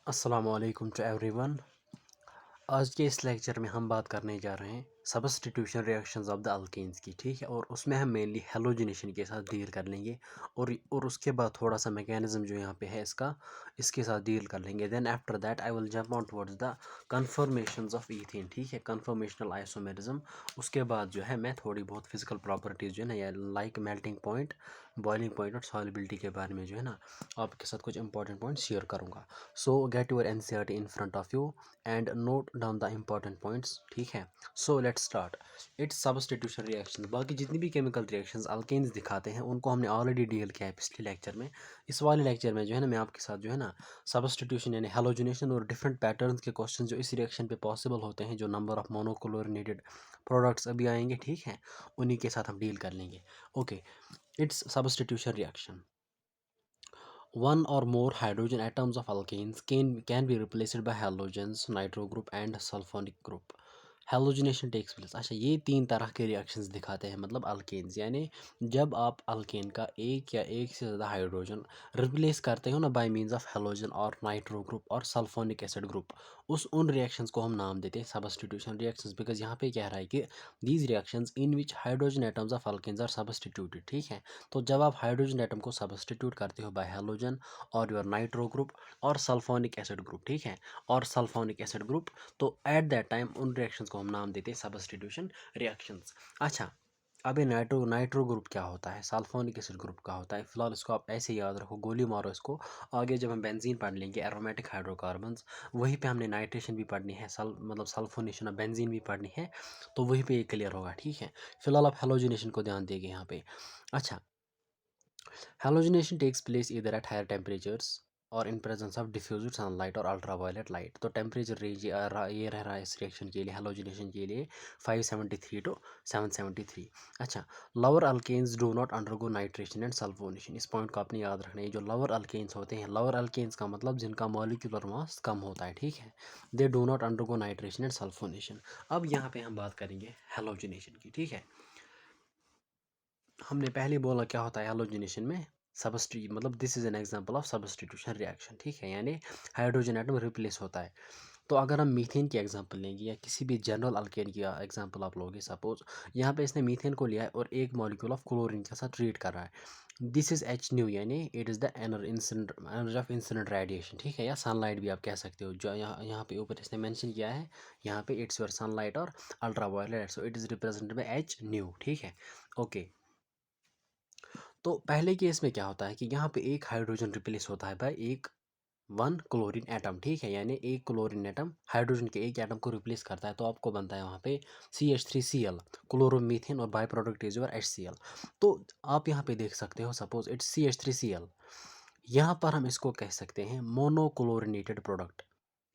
अस्सलामुअलैकुम to everyone. आज के इस लेक्चर में हम बात करने जा रहे हैं substitution reactions of the alkanes की, ठीक है। और उसमें हम मेनली हेलोजिनेशन के साथ डील कर लेंगे और उसके बाद थोड़ा सा मैकेनिज्म जो यहाँ पे है इसके साथ डील कर लेंगे। Then after that I will jump on towards the conformations of ethane, ठीक है, कन्फर्मेशनल आइसोमेरिज्म। उसके बाद जो है मैं थोड़ी बहुत फिजिकल प्रॉपर्टीज़ जो है ना, या like melting point, boiling point और सॉलिबिलिटी के बारे में जो है ना आपके साथ कुछ इंपॉर्टेंट पॉइंट शेयर करूँगा। सो get your NCERT in front of you and note down the important points, ठीक है। So let's start it's substitution reaction. बाकी जितनी भी केमिकल रिएक्शंस अल्केन्स दिखाते हैं उनको हमने ऑलरेडी डील किया है पिछले लेक्चर में। इस वाले लेक्चर में जो है ना मैं आपके साथ जो है ना सब्स्टिट्यूशन यानी हेलोजिनेशन और डिफरेंट पैटर्न्स के क्वेश्चन जो इस रिएक्शन पे पॉसिबल होते हैं, जो नंबर ऑफ मोनोक्लोरिनेटेड प्रोडक्ट्स अभी आएंगे, ठीक है, उन्हीं के साथ हम डील कर लेंगे। Okay, it's substitution reaction. One or more hydrogen atoms of alkanes can be replaced by halogens, nitro group and sulfonic group. Halogenation takes place. अच्छा, ये तीन तरह के रिएक्शंस दिखाते हैं, मतलब अल्केन्स, यानी जब आप अल्केन का एक या एक से ज़्यादा हाइड्रोजन रिप्लेस करते हो ना बाय मींस ऑफ हेलोजन और नाइट्रो ग्रुप और सल्फोनिक एसिड ग्रुप, उन रिएक्शंस को हम नाम देते हैं सब्स्टिट्यूशन रिएक्शंस। बिकॉज यहाँ पे कह रहा है कि these reactions in which hydrogen atoms of alkanes are substituted, ठीक है। तो जब आप हाइड्रोजन एटम को सब्स्टिट्यूट करते हो बाय हेलोजन और योर नाइट्रो ग्रुप और सल्फोनिक एसिड ग्रुप, ठीक है, और सल्फोनिक एसिड ग्रुप, तो एट दैट टाइम उन रिएक्शंस को हम नाम देते हैं सब्स्टिट्यूशन रिएक्शंस। अच्छा, अब ये नाइट्रो नाइट्रो ग्रुप क्या होता है, सल्फोनिक एसिड ग्रुप का होता है। फिलहाल इसको आप ऐसे याद रखो, गोली मारो इसको। आगे जब हम बेंजीन पढ़ लेंगे, एरोमेटिक हाइड्रोकार्बन्स, वहीं पे हमने नाइट्रेशन भी पढ़नी है, मतलब सल्फोनेशन ऑफ बेंजीन भी पढ़नी है, तो वहीं पे ये क्लियर होगा, ठीक है। फिलहाल आप हेलोजिनेशन को ध्यान देंगे यहाँ पे। अच्छा, Halogenation takes place either at higher temperatures और in presence of diffused sunlight और ultraviolet light। तो टेम्परेचर रेंज ये रह रहा है इस रिएक्शन के लिए, हेलोजिनेशन के लिए 573 टू 773। अच्छा, lower alkanes do not undergo nitration and sulfonation. इस पॉइंट को आपने याद रखना है। जो लोअर अल्केन्स होते हैं, लोअर अल्केन्स का मतलब जिनका मॉलिक्यूलर मास कम होता है, ठीक है, they do not undergo nitration and sulphonation. अब यहाँ पे हम बात करेंगे हेलोजिनेशन की, ठीक है। हमने पहले बोला क्या होता है हेलोजिनेशन में, सबस्टिट्यूट, मतलब this is an example of substitution reaction, ठीक है, यानी हाइड्रोजन एटम रिप्लेस होता है। तो अगर हम मीथेन की एग्जांपल लेंगे या किसी भी जनरल अल्केन की एग्जांपल आप लोगे, सपोज यहाँ पे इसने मीथेन को लिया है और एक मॉलिक्यूल ऑफ क्लोरीन के साथ ट्रीट कर रहा है। दिस इज एच न्यू, यानी it is the energy of incident radiation, ठीक है, या सनलाइट भी आप कह सकते हो। जो यहाँ पे ऊपर इसने मेंशन किया है, यहाँ पे इट्स योर सनलाइट और ultra violet, so it is represented by h nu, ठीक है। ओके, तो पहले केस में क्या होता है कि यहाँ पे एक हाइड्रोजन रिप्लेस होता है बाय एक वन क्लोरीन एटम, ठीक है, यानी एक क्लोरीन एटम हाइड्रोजन के एक एटम को रिप्लेस करता है, तो आपको बनता है वहाँ पे CH3Cl, क्लोरोमीथेन, और by product is your HCl। तो आप यहाँ पे देख सकते हो, सपोज इट्स CH3Cl, यहाँ पर हम इसको कह सकते हैं मोनोक्लोरिनेटेड प्रोडक्ट,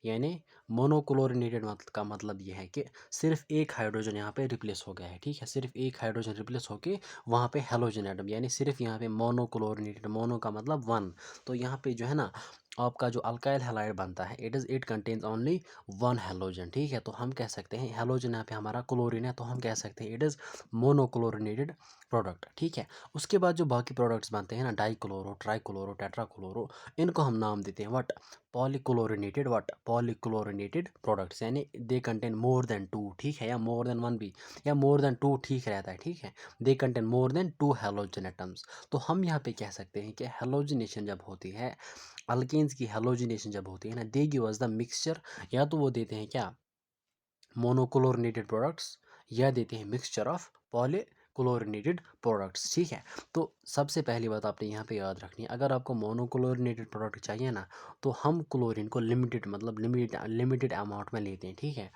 यानी मोनोक्लोरिनेटेड का मतलब ये है कि सिर्फ एक हाइड्रोजन यहाँ पे रिप्लेस हो गया है, ठीक है, सिर्फ एक हाइड्रोजन रिप्लेस होके वहाँ पे हेलोजन एटम, यानी सिर्फ यहाँ पे मोनोक्लोरिनेटेड, मोनो का मतलब वन। तो यहाँ पे जो है ना आपका जो अल्काइल हैलाइड बनता है, it contains only one halogen, ठीक है। तो हम कह सकते हैं हेलोजन यहाँ पे हमारा क्लोरीन है, तो हम कह सकते हैं इट इज़ मोनोक्लोरिनेटेड प्रोडक्ट, ठीक है। उसके बाद जो बाकी प्रोडक्ट्स बनते हैं ना, डाईक्लोरो, ट्राईक्लोरो, टेट्राक्लोरो, इनको हम नाम देते हैं what, polychlorinated, what, polychlorinated products, यानी they contain more than two, ठीक है, या मोर देन वन भी, या मोर देन टू ठीक रहता है, ठीक है। They contain more than two halogen atoms. तो हम यहाँ पे कह सकते हैं कि हेलोजिनेशन जब होती है, अल्केन्स की हेलोजिनेशन जब होती है ना, they give us the mixture, या तो वो देते हैं क्या, मोनोक्लोरिनेटेड प्रोडक्ट्स, या देते हैं मिक्सचर ऑफ पॉलीक्लोरिनेटेड प्रोडक्ट्स, ठीक है। तो सबसे पहली बात आपने यहाँ पे याद रखनी है, अगर आपको मोनोक्लोरिनेटेड प्रोडक्ट चाहिए ना, तो हम क्लोरीन को लिमिटेड, मतलब लिमिटेड अमाउंट में लेते हैं, ठीक है।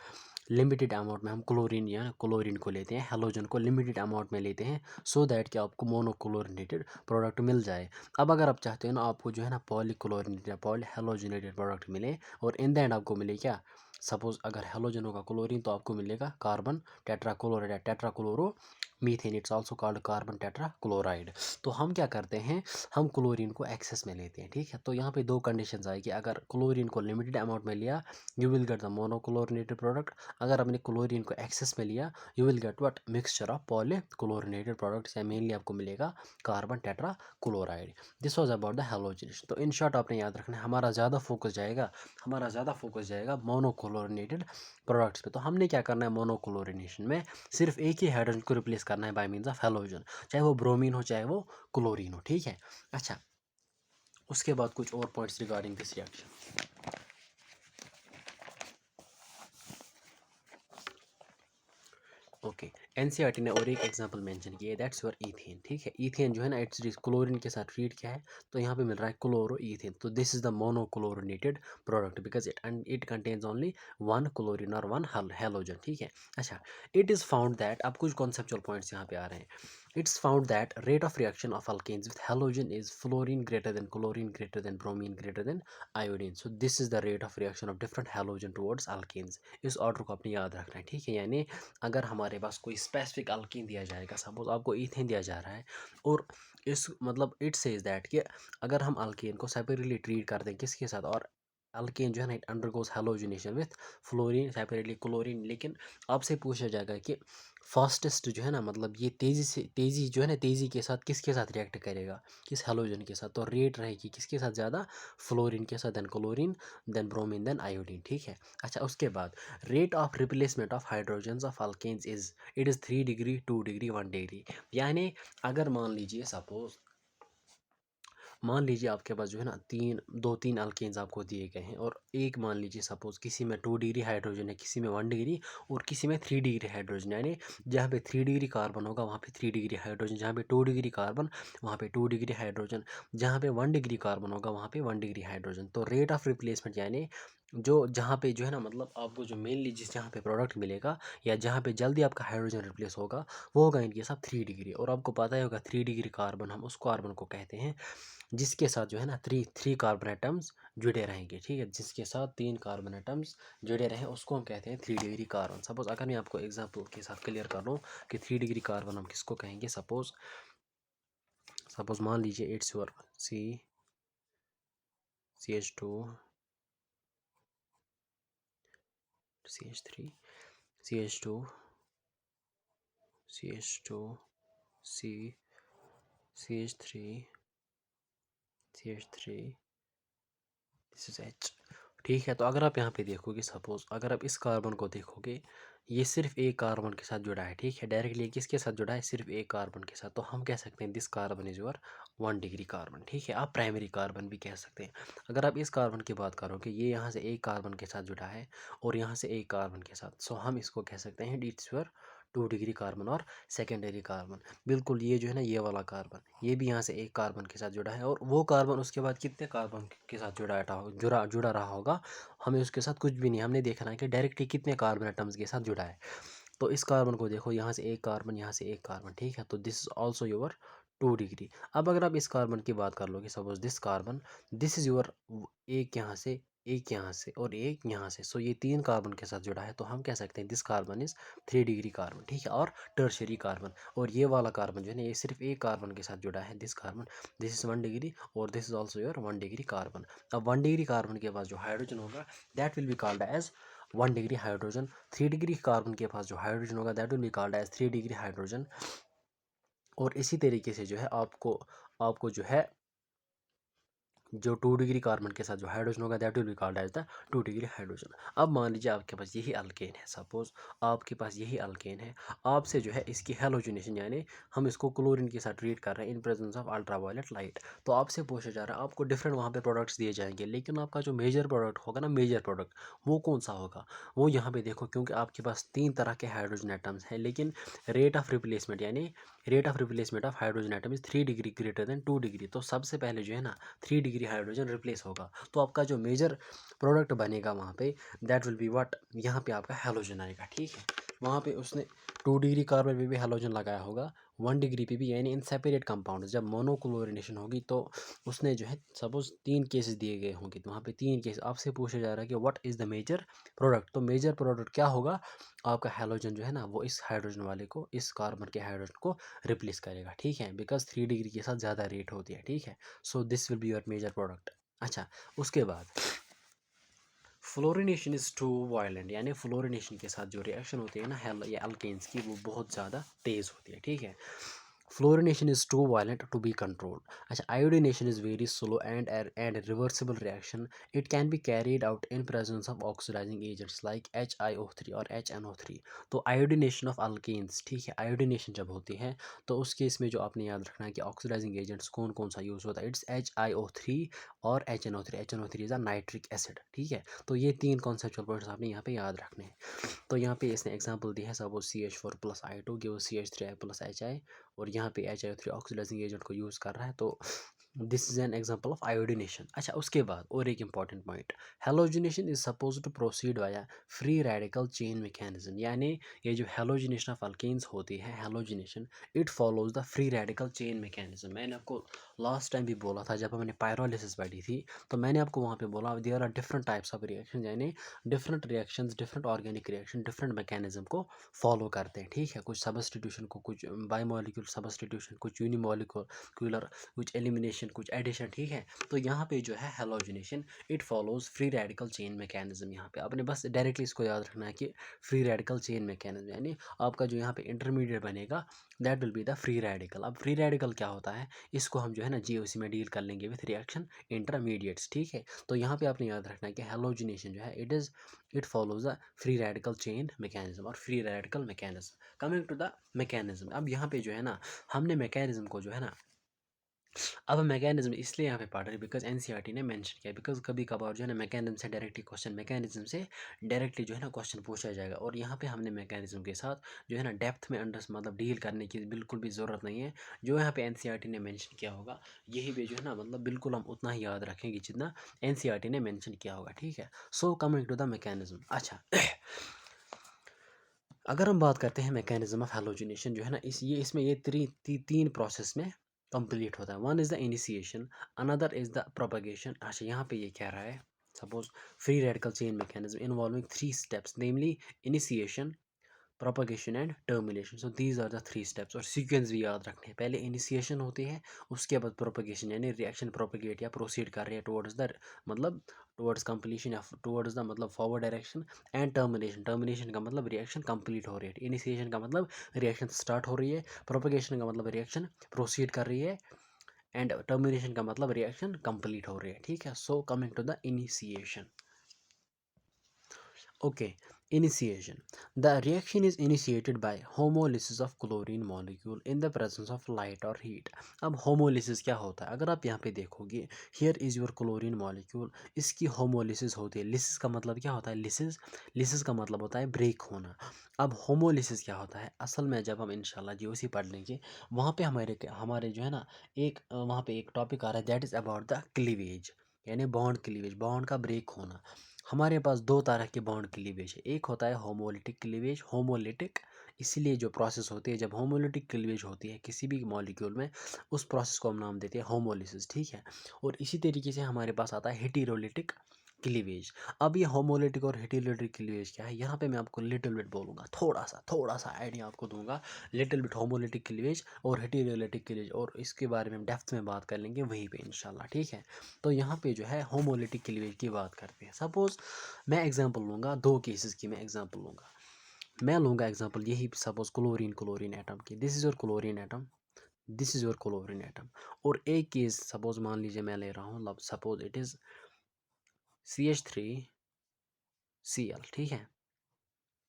लिमिटेड अमाउंट में हम क्लोरीन या क्लोरीन को लेते हैं, हेलोजन को लिमिटेड अमाउंट में लेते हैं, सो दैट कि आपको मोनोक्लोरिनेटेड प्रोडक्ट मिल जाए। अब अगर आप चाहते हो ना आपको जो है ना पॉलीक्लोरिनेटेड, पॉली हेलोजिनेटेड प्रोडक्ट मिले, और इन द एंड आपको मिले क्या, सपोज अगर हेलोजन होगा क्लोरीन, तो आपको मिलेगा carbon tetrachloride, टेट्राक्लोरो methane, it's also called carbon tetra chloride. तो हम क्या करते हैं, हम क्लोरीन को एक्सेस में लेते हैं, ठीक है। तो यहाँ पे दो कंडीशंस आएगी, अगर क्लोरीन को लिमिटेड अमाउंट में लिया you will get the monochlorinated product, अगर आपने क्लोरीन को एक्सेस में लिया you will get what, mixture of polychlorinated products, या मेनली आपको मिलेगा carbon tetrachloride. This was about the halogenation. तो इन शॉर्ट आपने याद रखना है, हमारा ज़्यादा फोकस जाएगा मोनोक्लोरिनेटेड प्रोडक्ट्स पे। तो हमने क्या करना है, मोनोक्लोरिनेशन में सिर्फ एक ही हाइड्रोजन को रिप्लेस करना है बाय मीन्स ऑफ हैलोजन, चाहे वो ब्रोमीन हो चाहे वो क्लोरीन हो, ठीक है। अच्छा, उसके बाद कुछ और points regarding this reaction. Okay, NCERT ने और एक एग्जांपल मेंशन किया है, दैट्स योर ईथेन, ठीक है। ईथेन जो है ना, इट्स क्लोरीन के साथ ट्रीट किया है, तो यहाँ पे मिल रहा है क्लोरो ईथेन। तो this is the monochlorinated product because it contains only one chlorine और वन हैलोजन, ठीक है। अच्छा, इट इज़ फाउंड दैट, अब कुछ कॉन्सेप्चुअल पॉइंट्स यहाँ पे आ रहे हैं। It's found that rate of reaction of alkanes with halogen is fluorine greater than chlorine greater than bromine greater than iodine. So this is the rate of reaction of different halogen towards alkanes. इस order को आपने याद रखना है, ठीक है। यानी अगर हमारे पास कोई स्पेसिफिक अल्कीन दिया जाएगा, सपोज आपको ईथेन दिया जा रहा है, और इस मतलब इट सेज दैट कि अगर हम अल्कीन को सेपरेटली ट्रीट कर दें किसके साथ, और अल्केन जो है ना it undergoes halogenation with fluorine separately chlorine, लेकिन आपसे पूछा जाएगा कि फास्टेस्ट जो है ना, मतलब ये तेज़ी जो है ना, तेज़ी के साथ किसके साथ रिएक्ट करेगा, किस हैलोजन के साथ, तो रेट रहेगी किसके साथ ज़्यादा, फ्लोरीन के साथ, then chlorine, then bromine, then iodine, ठीक है। अच्छा, उसके बाद rate of replacement of hydrogens of alkanes it is 3 degree 2 degree 1 degree. यानी अगर मान लीजिए सपोज, मान लीजिए आपके पास जो है ना दो तीन अल्केन्स आपको दिए गए हैं, और एक मान लीजिए सपोज किसी में 2 डिग्री हाइड्रोजन है, किसी में 1 डिग्री, और किसी में 3 डिग्री हाइड्रोजन। यानी जहाँ पे 3 डिग्री कार्बन होगा वहाँ पे 3 डिग्री हाइड्रोजन, जहाँ पे 2 डिग्री कार्बन वहाँ पे 2 डिग्री हाइड्रोजन, जहाँ पे 1 डिग्री कार्बन होगा वहाँ पे 1 डिग्री हाइड्रोजन। तो रेट ऑफ रिप्लेसमेंट यानी जो जहाँ पे जो है ना, मतलब आपको जो मेनली जिस जहाँ पे प्रोडक्ट मिलेगा या जहाँ पे जल्दी आपका हाइड्रोजन रिप्लेस होगा वो होगा इनके साथ 3 डिग्री। और आपको पता ही होगा 3 डिग्री कार्बन, हम उस कार्बन को कहते हैं जिसके साथ जो है ना थ्री कार्बन एटम्स जुड़े रहेंगे, ठीक है। जिसके साथ 3 कार्बन एटम्स जुड़े रहें उसको हम कहते हैं 3 डिग्री कार्बन। सपोज अगर मैं आपको एग्जांपल के साथ क्लियर कर लूँ कि 3 डिग्री कार्बन हम किसको कहेंगे, सपोज मान लीजिए it's your CH2 CH3 CH2 CH2 C CH3 CH3 this is H, ठीक है। तो अगर आप यहाँ पे देखोगे, सपोज अगर आप इस कार्बन को देखोगे, ये सिर्फ एक कार्बन के साथ जुड़ा है, ठीक है। डायरेक्टली किसके साथ जुड़ा है, सिर्फ एक कार्बन के साथ। तो हम कह सकते हैं this carbon is your 1 degree carbon, ठीक है। आप प्राइमरी कार्बन भी कह सकते हैं। अगर आप इस कार्बन की बात करोगे, ये यहाँ से एक कार्बन के साथ जुड़ा है और यहाँ से एक कार्बन के साथ, सो हम इसको कह सकते हैं इट्स योर 2 डिग्री कार्बन और सेकेंडरी कार्बन। बिल्कुल, ये जो है ना ये वाला कार्बन, ये भी यहाँ से एक कार्बन के साथ जुड़ा है, और वो कार्बन उसके बाद कितने कार्बन के साथ जुड़ा रहा होगा, हमें उसके साथ कुछ भी नहीं, हमने देखना है कि डायरेक्टली कितने कार्बन एटम्स के साथ जुड़ा है। तो इस कार्बन को देखो, यहाँ से एक कार्बन, यहाँ से एक कार्बन, ठीक है। तो this is also your 2 degree. अब अगर आप इस कार्बन की बात कर लोगे, suppose this carbon, this is your एक यहाँ से और एक यहाँ से, सो ये 3 कार्बन के साथ जुड़ा है। तो हम कह सकते हैं this carbon is 3 degree carbon, ठीक है। और टर्शरी कार्बन, और ये वाला कार्बन जो है ना ये सिर्फ एक कार्बन के साथ जुड़ा है, this carbon, this is 1 degree, और this is also your 1 degree carbon. अब 1 डिग्री कार्बन के पास जो हाइड्रोजन होगा that will be called as 1 degree hydrogen. 3 degree carbon के पास जो हाइड्रोजन होगा that will be called as 3 degree hydrogen. और इसी तरीके से जो है आपको जो है जो 2 डिग्री कार्बन के साथ जो हाइड्रोजन होगा that will be called as the 2 degree hydrogen. अब मान लीजिए आपके पास यही अल्केन है, सपोज आपके पास यही अल्केन है, आपसे जो है इसकी हैलोजिनेशन यानी हम इसको क्लोरीन के साथ ट्रीट कर रहे हैं इन प्रेजेंस ऑफ अल्ट्रावायलेट लाइट। तो आपसे पूछा जा रहा है, आपको डिफरेंट वहाँ पे प्रोडक्ट्स दिए जाएंगे, लेकिन आपका जो मेजर प्रोडक्ट होगा ना, मेजर प्रोडक्ट वो कौन सा होगा, वो यहाँ पे देखो, क्योंकि आपके पास 3 तरह के हाइड्रोजन एटम्स हैं, लेकिन रेट ऑफ रिप्लेसमेंट यानी rate of replacement of hydrogen atom is 3 degree greater than 2 degree. तो सबसे पहले जो है ना 3 डिग्री हाइड्रोजन रिप्लेस होगा, तो आपका जो मेजर प्रोडक्ट बनेगा वहाँ पे दैट विल बी व्हाट, यहाँ पे आपका हैलोजन आएगा, ठीक है। वहाँ पे उसने 2 डिग्री कार्बन पे भी हैलोजन लगाया होगा, 1 डिग्री पे भी, यानी इन सेपरेट कंपाउंड। जब मोनोक्लोरिनेशन होगी तो उसने जो है सपोज 3 केसेस दिए गए होंगे, तो वहाँ पे 3 केस आपसे पूछा जा रहा है कि what is the major product. तो मेजर प्रोडक्ट क्या होगा, आपका हैलोजन जो है ना वो इस हाइड्रोजन वाले को, इस कार्बन के हाइड्रोजन को रिप्लेस करेगा, ठीक है, बिकॉज 3 डिग्री के साथ ज़्यादा रेट होती है, ठीक है। So this will be your major product. अच्छा, उसके बाद फ्लोरिनेशन इज़ टू वायलेंट, यानी फ्लोरिनेशन के साथ जो रिएक्शन होती है ना हेल या अल्केन्स की, वो बहुत ज़्यादा तेज़ होती है, ठीक है। Fluorination is too violent to be controlled. अच्छा, iodination is very slow and reversible reaction. It can be carried out in presence of oxidizing agents like HiO3 और HNO3. तो iodination of alkanes, ठीक है, iodination जब होती है तो उस केस में जो आपने याद रखना है कि ऑक्सीडाइजिंग एजेंट्स कौन कौन सा यूज़ होता है, इट्स HiO3 और HNO3। HNO3 is a nitric acid, ठीक है। तो ये 3 कॉन्सेप्चुअल पॉइंट्स आपने यहाँ पे याद रखने हैं। तो यहाँ पे इसने एग्जांपल दी है, suppose CH4 plus I2 give CH3I plus HI, और यहाँ पे HiO3 ऑक्सीडाइजिंग एजेंट को यूज़ कर रहा है, तो this is an example of iodination. अच्छा, उसके बाद और एक important point, halogenation is suppose to proceed via free radical chain mechanism, यानी ये जो हेलोजिनेशन ऑफ अल्केन्स होती है, halogenation, it follows the free radical chain mechanism. मैंने आपको लास्ट टाइम भी बोला था जब हमने पायरोलिसिस पढ़ी थी, तो मैंने आपको वहाँ पे बोला there are different types of reaction, यानी different reactions, different organic reaction different mechanism को फॉलो करते हैं, ठीक है। कुछ सब्स्टिट्यूशन को, कुछ बायोमोलिक्यूल सब्स्टिट्यूशन, कुछ यूनिमोलिकुलर, कुछ एलिमिनेशन, कुछ एडिशन, ठीक है। तो यहाँ पे जो है halogenation, it follows free radical chain mechanism. यहाँ पे आपने बस डायरेक्टली इसको याद रखना है कि फ्री रेडिकल चेन मैकेनिज्म, यानी आपका जो यहाँ पे इंटरमीडिएट बनेगा that will be the free radical. अब फ्री रेडिकल क्या होता है, इसको हम जो है ना जीओसी में डील कर लेंगे विथ रिएक्शन इंटरमीडिएट्स, ठीक है। तो यहाँ पे आपने याद रखना है कि हेलोजिनेशन जो है it follows the free radical chain mechanism और free radical mechanism. Coming to the mechanism, अब यहाँ पे जो है ना हमने मैकेनिज्म को जो है ना, अब मैकेनिज्म इसलिए यहाँ पे पढ़ रहे हैं बिकॉज एनसीईआरटी ने मेंशन किया, बिकॉज कभी कभार जो है ना मैकेनिज्म से डायरेक्टली क्वेश्चन, मैकेनिज्म से डायरेक्टली जो है ना क्वेश्चन पूछा जाएगा, और यहाँ पे हमने मैकेनिज्म के साथ जो है ना डेप्थ में मतलब डील करने की बिल्कुल भी ज़रूरत नहीं है। जो यहाँ पे एनसीईआरटी ने मेंशन किया होगा यही भी जो है ना मतलब बिल्कुल हम उतना ही याद रखेंगे जितना एनसीईआरटी ने मेंशन किया होगा, ठीक है। So coming to the mechanism. अच्छा, अगर हम बात करते हैं मैकेनिज्म ऑफ हेलोजिनेशन जो है ना, इसमें ये तीन प्रोसेस में कंप्लीट होता है। One is the initiation, another is the propagation. अच्छा, यहाँ पे ये कह रहा है suppose free radical chain mechanism involving 3 steps, namely initiation, propagation and termination. So these are the 3 steps, और सीक्वेंस भी याद रखने हैं। पहले इनिशिएशन होती है, उसके बाद प्रोपगेशन, यानी रिएक्शन प्रोपगेट या प्रोसीड कर रही है टुवर्ड्स द मतलब टुवर्ड्स कंप्लीशन या टुवर्ड्स द मतलब forward direction, and termination, termination का मतलब रिएक्शन कंप्लीट हो रही है। इनिशिएशन का मतलब रिएक्शन स्टार्ट हो रही है, प्रोपगेशन का मतलब रिएक्शन प्रोसीड कर रही है, एंड टर्मिनेशन का मतलब रिएक्शन कंप्लीट हो रही है, ठीक है। So coming to the initiation, okay, initiation. The reaction is initiated by homolysis of chlorine molecule in the presence of light or heat. अब homolysis क्या होता है, अगर आप यहाँ पे देखोगे here is your chlorine molecule, इसकी homolysis होती है। lysis का मतलब क्या होता है, lysis का मतलब होता है ब्रेक होना। अब homolysis क्या होता है, असल में जब हम इंशाल्लाह जीओसी पढ़ लेंगे वहाँ पे हमारे जो है ना वहाँ पे एक टॉपिक आ रहा है that is about the cleavage, यानी बॉन्ड क्लीवेज, बॉन्ड का ब्रेक होना। हमारे पास 2 तरह के बॉन्ड क्लीवेज है, एक होता है होमोलिटिक क्लीवेज, होमोलिटिक इसीलिए जो प्रोसेस होती है जब होमोलिटिक क्लीवेज होती है किसी भी मॉलिक्यूल में, उस प्रोसेस को हम नाम देते हैं होमोलिसिस, ठीक है। और इसी तरीके से हमारे पास आता है हेटेरोलिटिक क्लीवेज। अब ये होमोलिटिक और हेटेरोलिटिक क्लीवेज क्या है, यहाँ पे मैं आपको लिटिल बिट बोलूँगा, थोड़ा सा आइडिया आपको दूंगा, लिटिल बिट होमोलिटिक क्लीवेज और हेटेरोलिटिक क्लीवेज, और इसके बारे में हम डेप्थ में बात कर लेंगे वहीं पे इंशाल्लाह, ठीक है। तो यहाँ पे जो है होमोलिटिक क्लीवेज की बात करते हैं। सपोज मैं एग्जांपल लूँगा, 2 केसेस की मैं एग्जांपल लूँगा। मैं लूँगा एग्जांपल यही, सपोज क्लोरीन एटम की, this is your chlorine atom, this is your chlorine atom, और एक केस सपोज मान लीजिए मैं ले रहा हूँ, सपोज इट इज़ CH3Cl, ठीक है।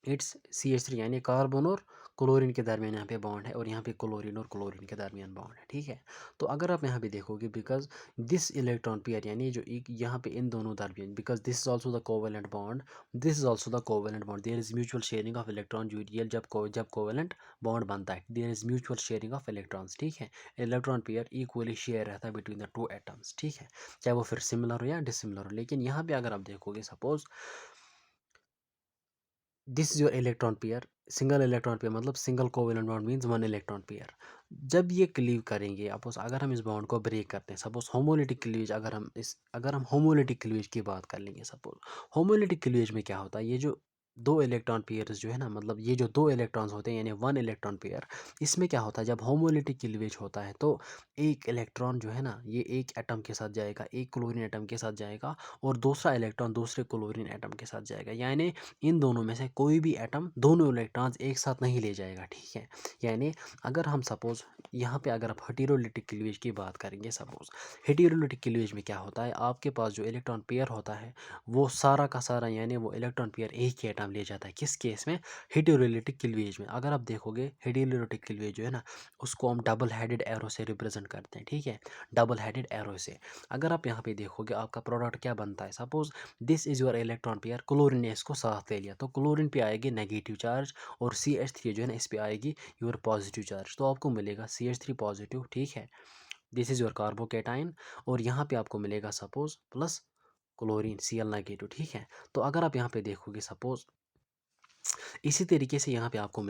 इट्स CH3, यानी कार्बन और क्लोरीन के दरमियान यहाँ पे बॉन्ड है, और यहाँ पे क्लोरीन और क्लोरीन के दरमियान बॉन्ड है, ठीक है। तो अगर आप यहाँ पे देखोगे बिकॉज दिस इलेक्ट्रॉन पेयर, यानी जो एक यहाँ पे इन दोनों दरमियान, because this is also the covalent bond, this is also the covalent bond, there is mutual sharing of electron, यूरियल जब कोवेलेंट बॉन्ड बनता है there is mutual sharing of electrons, ठीक है। इलेक्ट्रॉन पेयर इक्वली शेयर रहता है between the 2 atoms, ठीक है, चाहे वो फिर सिमिलर हो या डिसिमिलर हो। लेकिन यहाँ पे अगर आप देखोगे suppose this is your electron pair single electron pair मतलब single covalent bond means one electron pair. जब ये क्लीव करेंगे, सपोज अगर हम इस बॉन्ड को ब्रेक करते हैं, सपोज होमोलिटिक क्लीवेज, अगर हम होमोलिटिक क्लीवेज की बात कर लेंगे, सपोज होमोलिटिक क्लीवेज में क्या होता है, ये जो दो इलेक्ट्रॉन पेयर्स जो है ना, मतलब ये जो दो इलेक्ट्रॉन्स होते हैं यानी वन इलेक्ट्रॉन पेयर, इसमें क्या होता है जब होमोलिटिक क्लीवेज होता है तो एक इलेक्ट्रॉन जो है ना ये एक एटम के साथ जाएगा, एक क्लोरीन एटम के साथ जाएगा, और दूसरा इलेक्ट्रॉन दूसरे क्लोरीन एटम के साथ जाएगा, यानी इन दोनों में से कोई भी एटम दोनों इलेक्ट्रॉन्स एक साथ नहीं ले जाएगा, ठीक है। यानी अगर हम सपोज यहाँ पे अगर आप हेटेरोलिटिक क्लीवेज की बात करेंगे, सपोज हेटेरोलिटिक क्लीवेज में क्या होता है, आपके पास जो इलेक्ट्रॉन पेयर होता है वो सारा का सारा यानी वो इलेक्ट्रॉन पेयर एक ही एटम ले जाता है। किस केस में? हेटेरोलिटिक क्लीवेज में। अगर आप देखोगे हेटेरोलिटिक क्लीवेज जो है ना उसको हम डबल हेडेड एरो से रिप्रेजेंट करते हैं, ठीक है, डबल हेडेड एरो से। अगर आप यहाँ पे देखोगे आपका प्रोडक्ट क्या बनता है, suppose this is your electron pair, chlorine ने इसको साथ ले लिया तो क्लोरीन पे आएगी नेगेटिव चार्ज और CH3 जो है ना इस पे आएगी योर पॉजिटिव चार्ज, तो आपको मिलेगा CH3 पॉजिटिव, ठीक है, दिस इज योर कार्बोकेटाइन, और यहाँ पे आपको मिलेगा suppose plus chlorine Cl negative, ठीक है। तो अगर आप यहाँ पे देखोगे सपोज इसी तरीके से यहाँ पे आपको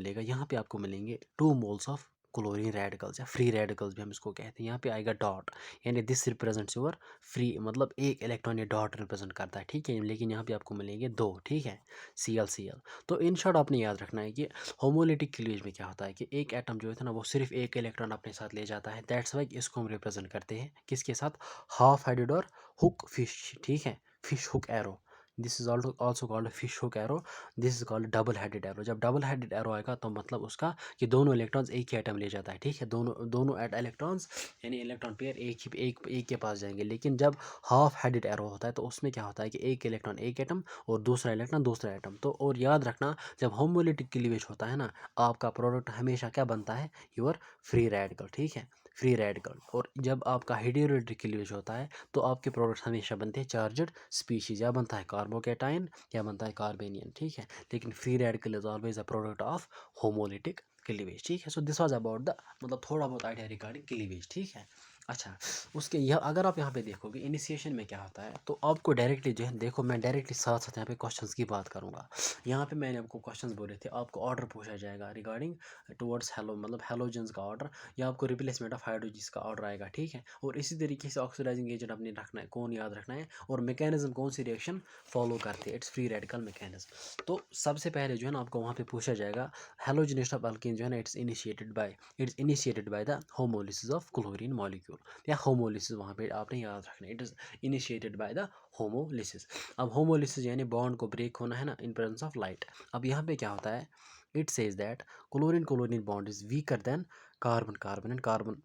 मिलेंगे 2 मोल्स ऑफ क्लोरीन रेडिकल्स या फ्री रेडिकल्स भी हम इसको कहते हैं। यहाँ पे आएगा डॉट, यानी दिस रिप्रेजेंट्स योर फ्री, मतलब एक इलेक्ट्रॉन ये डॉट रिप्रेजेंट करता है, ठीक है, लेकिन यहाँ पे आपको मिलेंगे 2, ठीक है, Cl। तो इन शॉर्ट आपने याद रखना है कि होमोलिटिक क्लीवेज में क्या होता है कि एक एटम जो है ना वो सिर्फ एक इलेक्ट्रॉन अपने साथ ले जाता है, दैट्स वाई इसको हम रिप्रेजेंट करते हैं किसके साथ, हाफ हेडेड और हुक फिश, ठीक है, fish hook arrow, this is also called fish hook arrow, this is called double headed arrow. जब डबल हेडेड एरो आएगा तो मतलब उसका कि दोनों इलेक्ट्रॉन्स एक ही एटम ले जाता है, ठीक है, दोनों दोनों इलेक्ट्रॉन्स यानी इलेक्ट्रॉन पेयर एक के पास जाएंगे। लेकिन जब हाफ हेडेड एरो होता है तो उसमें क्या होता है कि एक इलेक्ट्रॉन एक एटम और दूसरा इलेक्ट्रॉन दूसरा एटम। तो और याद रखना जब होमोलिटिक क्लीवेज होता है ना आपका प्रोडक्ट हमेशा क्या बनता है, योर फ्री रेडिकल, ठीक है, फ्री रेडिकल। और जब आपका हेटेरोलिटिक क्लीवेज होता है तो आपके प्रोडक्ट्स हमेशा बनते हैं चार्जड स्पीशीज, या बनता है कार्बोकेटाइन या बनता है कार्बेनियन, ठीक है, लेकिन free radical is always a product of homolytic cleavage, ठीक है। So this was about the मतलब थोड़ा बहुत आइडिया रिगार्डिंग क्लीवेज, ठीक है। अच्छा, उसके यह अगर आप यहाँ पे देखोगे इनिशिएशन में क्या होता है तो आपको डायरेक्टली जो है देखो मैं डायरेक्टली साथ साथ यहाँ पे क्वेश्चंस की बात करूँगा। यहाँ पे मैंने आपको क्वेश्चंस बोले थे, आपको ऑर्डर पूछा जाएगा रिगार्डिंग टुवर्ड्स हेलो मतलब हेलोजेंस का ऑर्डर, या आपको रिप्लेसमेंट ऑफ हाइड्रोजन्स का ऑर्डर आएगा, ठीक है। और इसी तरीके से ऑक्सीडाइजिंग एजेंट अपने रखना है, कौन याद रखना है, और मैकेनिज्म कौन सी रिएक्शन फॉलो करते हैं, इट्स फ्री रेडिकल मैकेनिज्म। तो सबसे पहले जो है ना आपको वहाँ पे पूछा जाएगा हेलोजनेशन ऑफ अल्केन जो है ना it's initiated by the homolysis of chlorine molecule, या होमोलिसिस वहाँ पे आपने याद रखना है, it is initiated by the homolysis. अब होमोलिसिस यानी बॉन्ड को ब्रेक होना है ना इन प्रेजेंस ऑफ लाइट। अब यहाँ पे क्या होता है, it says that chlorine bond is weaker than carbon and carbon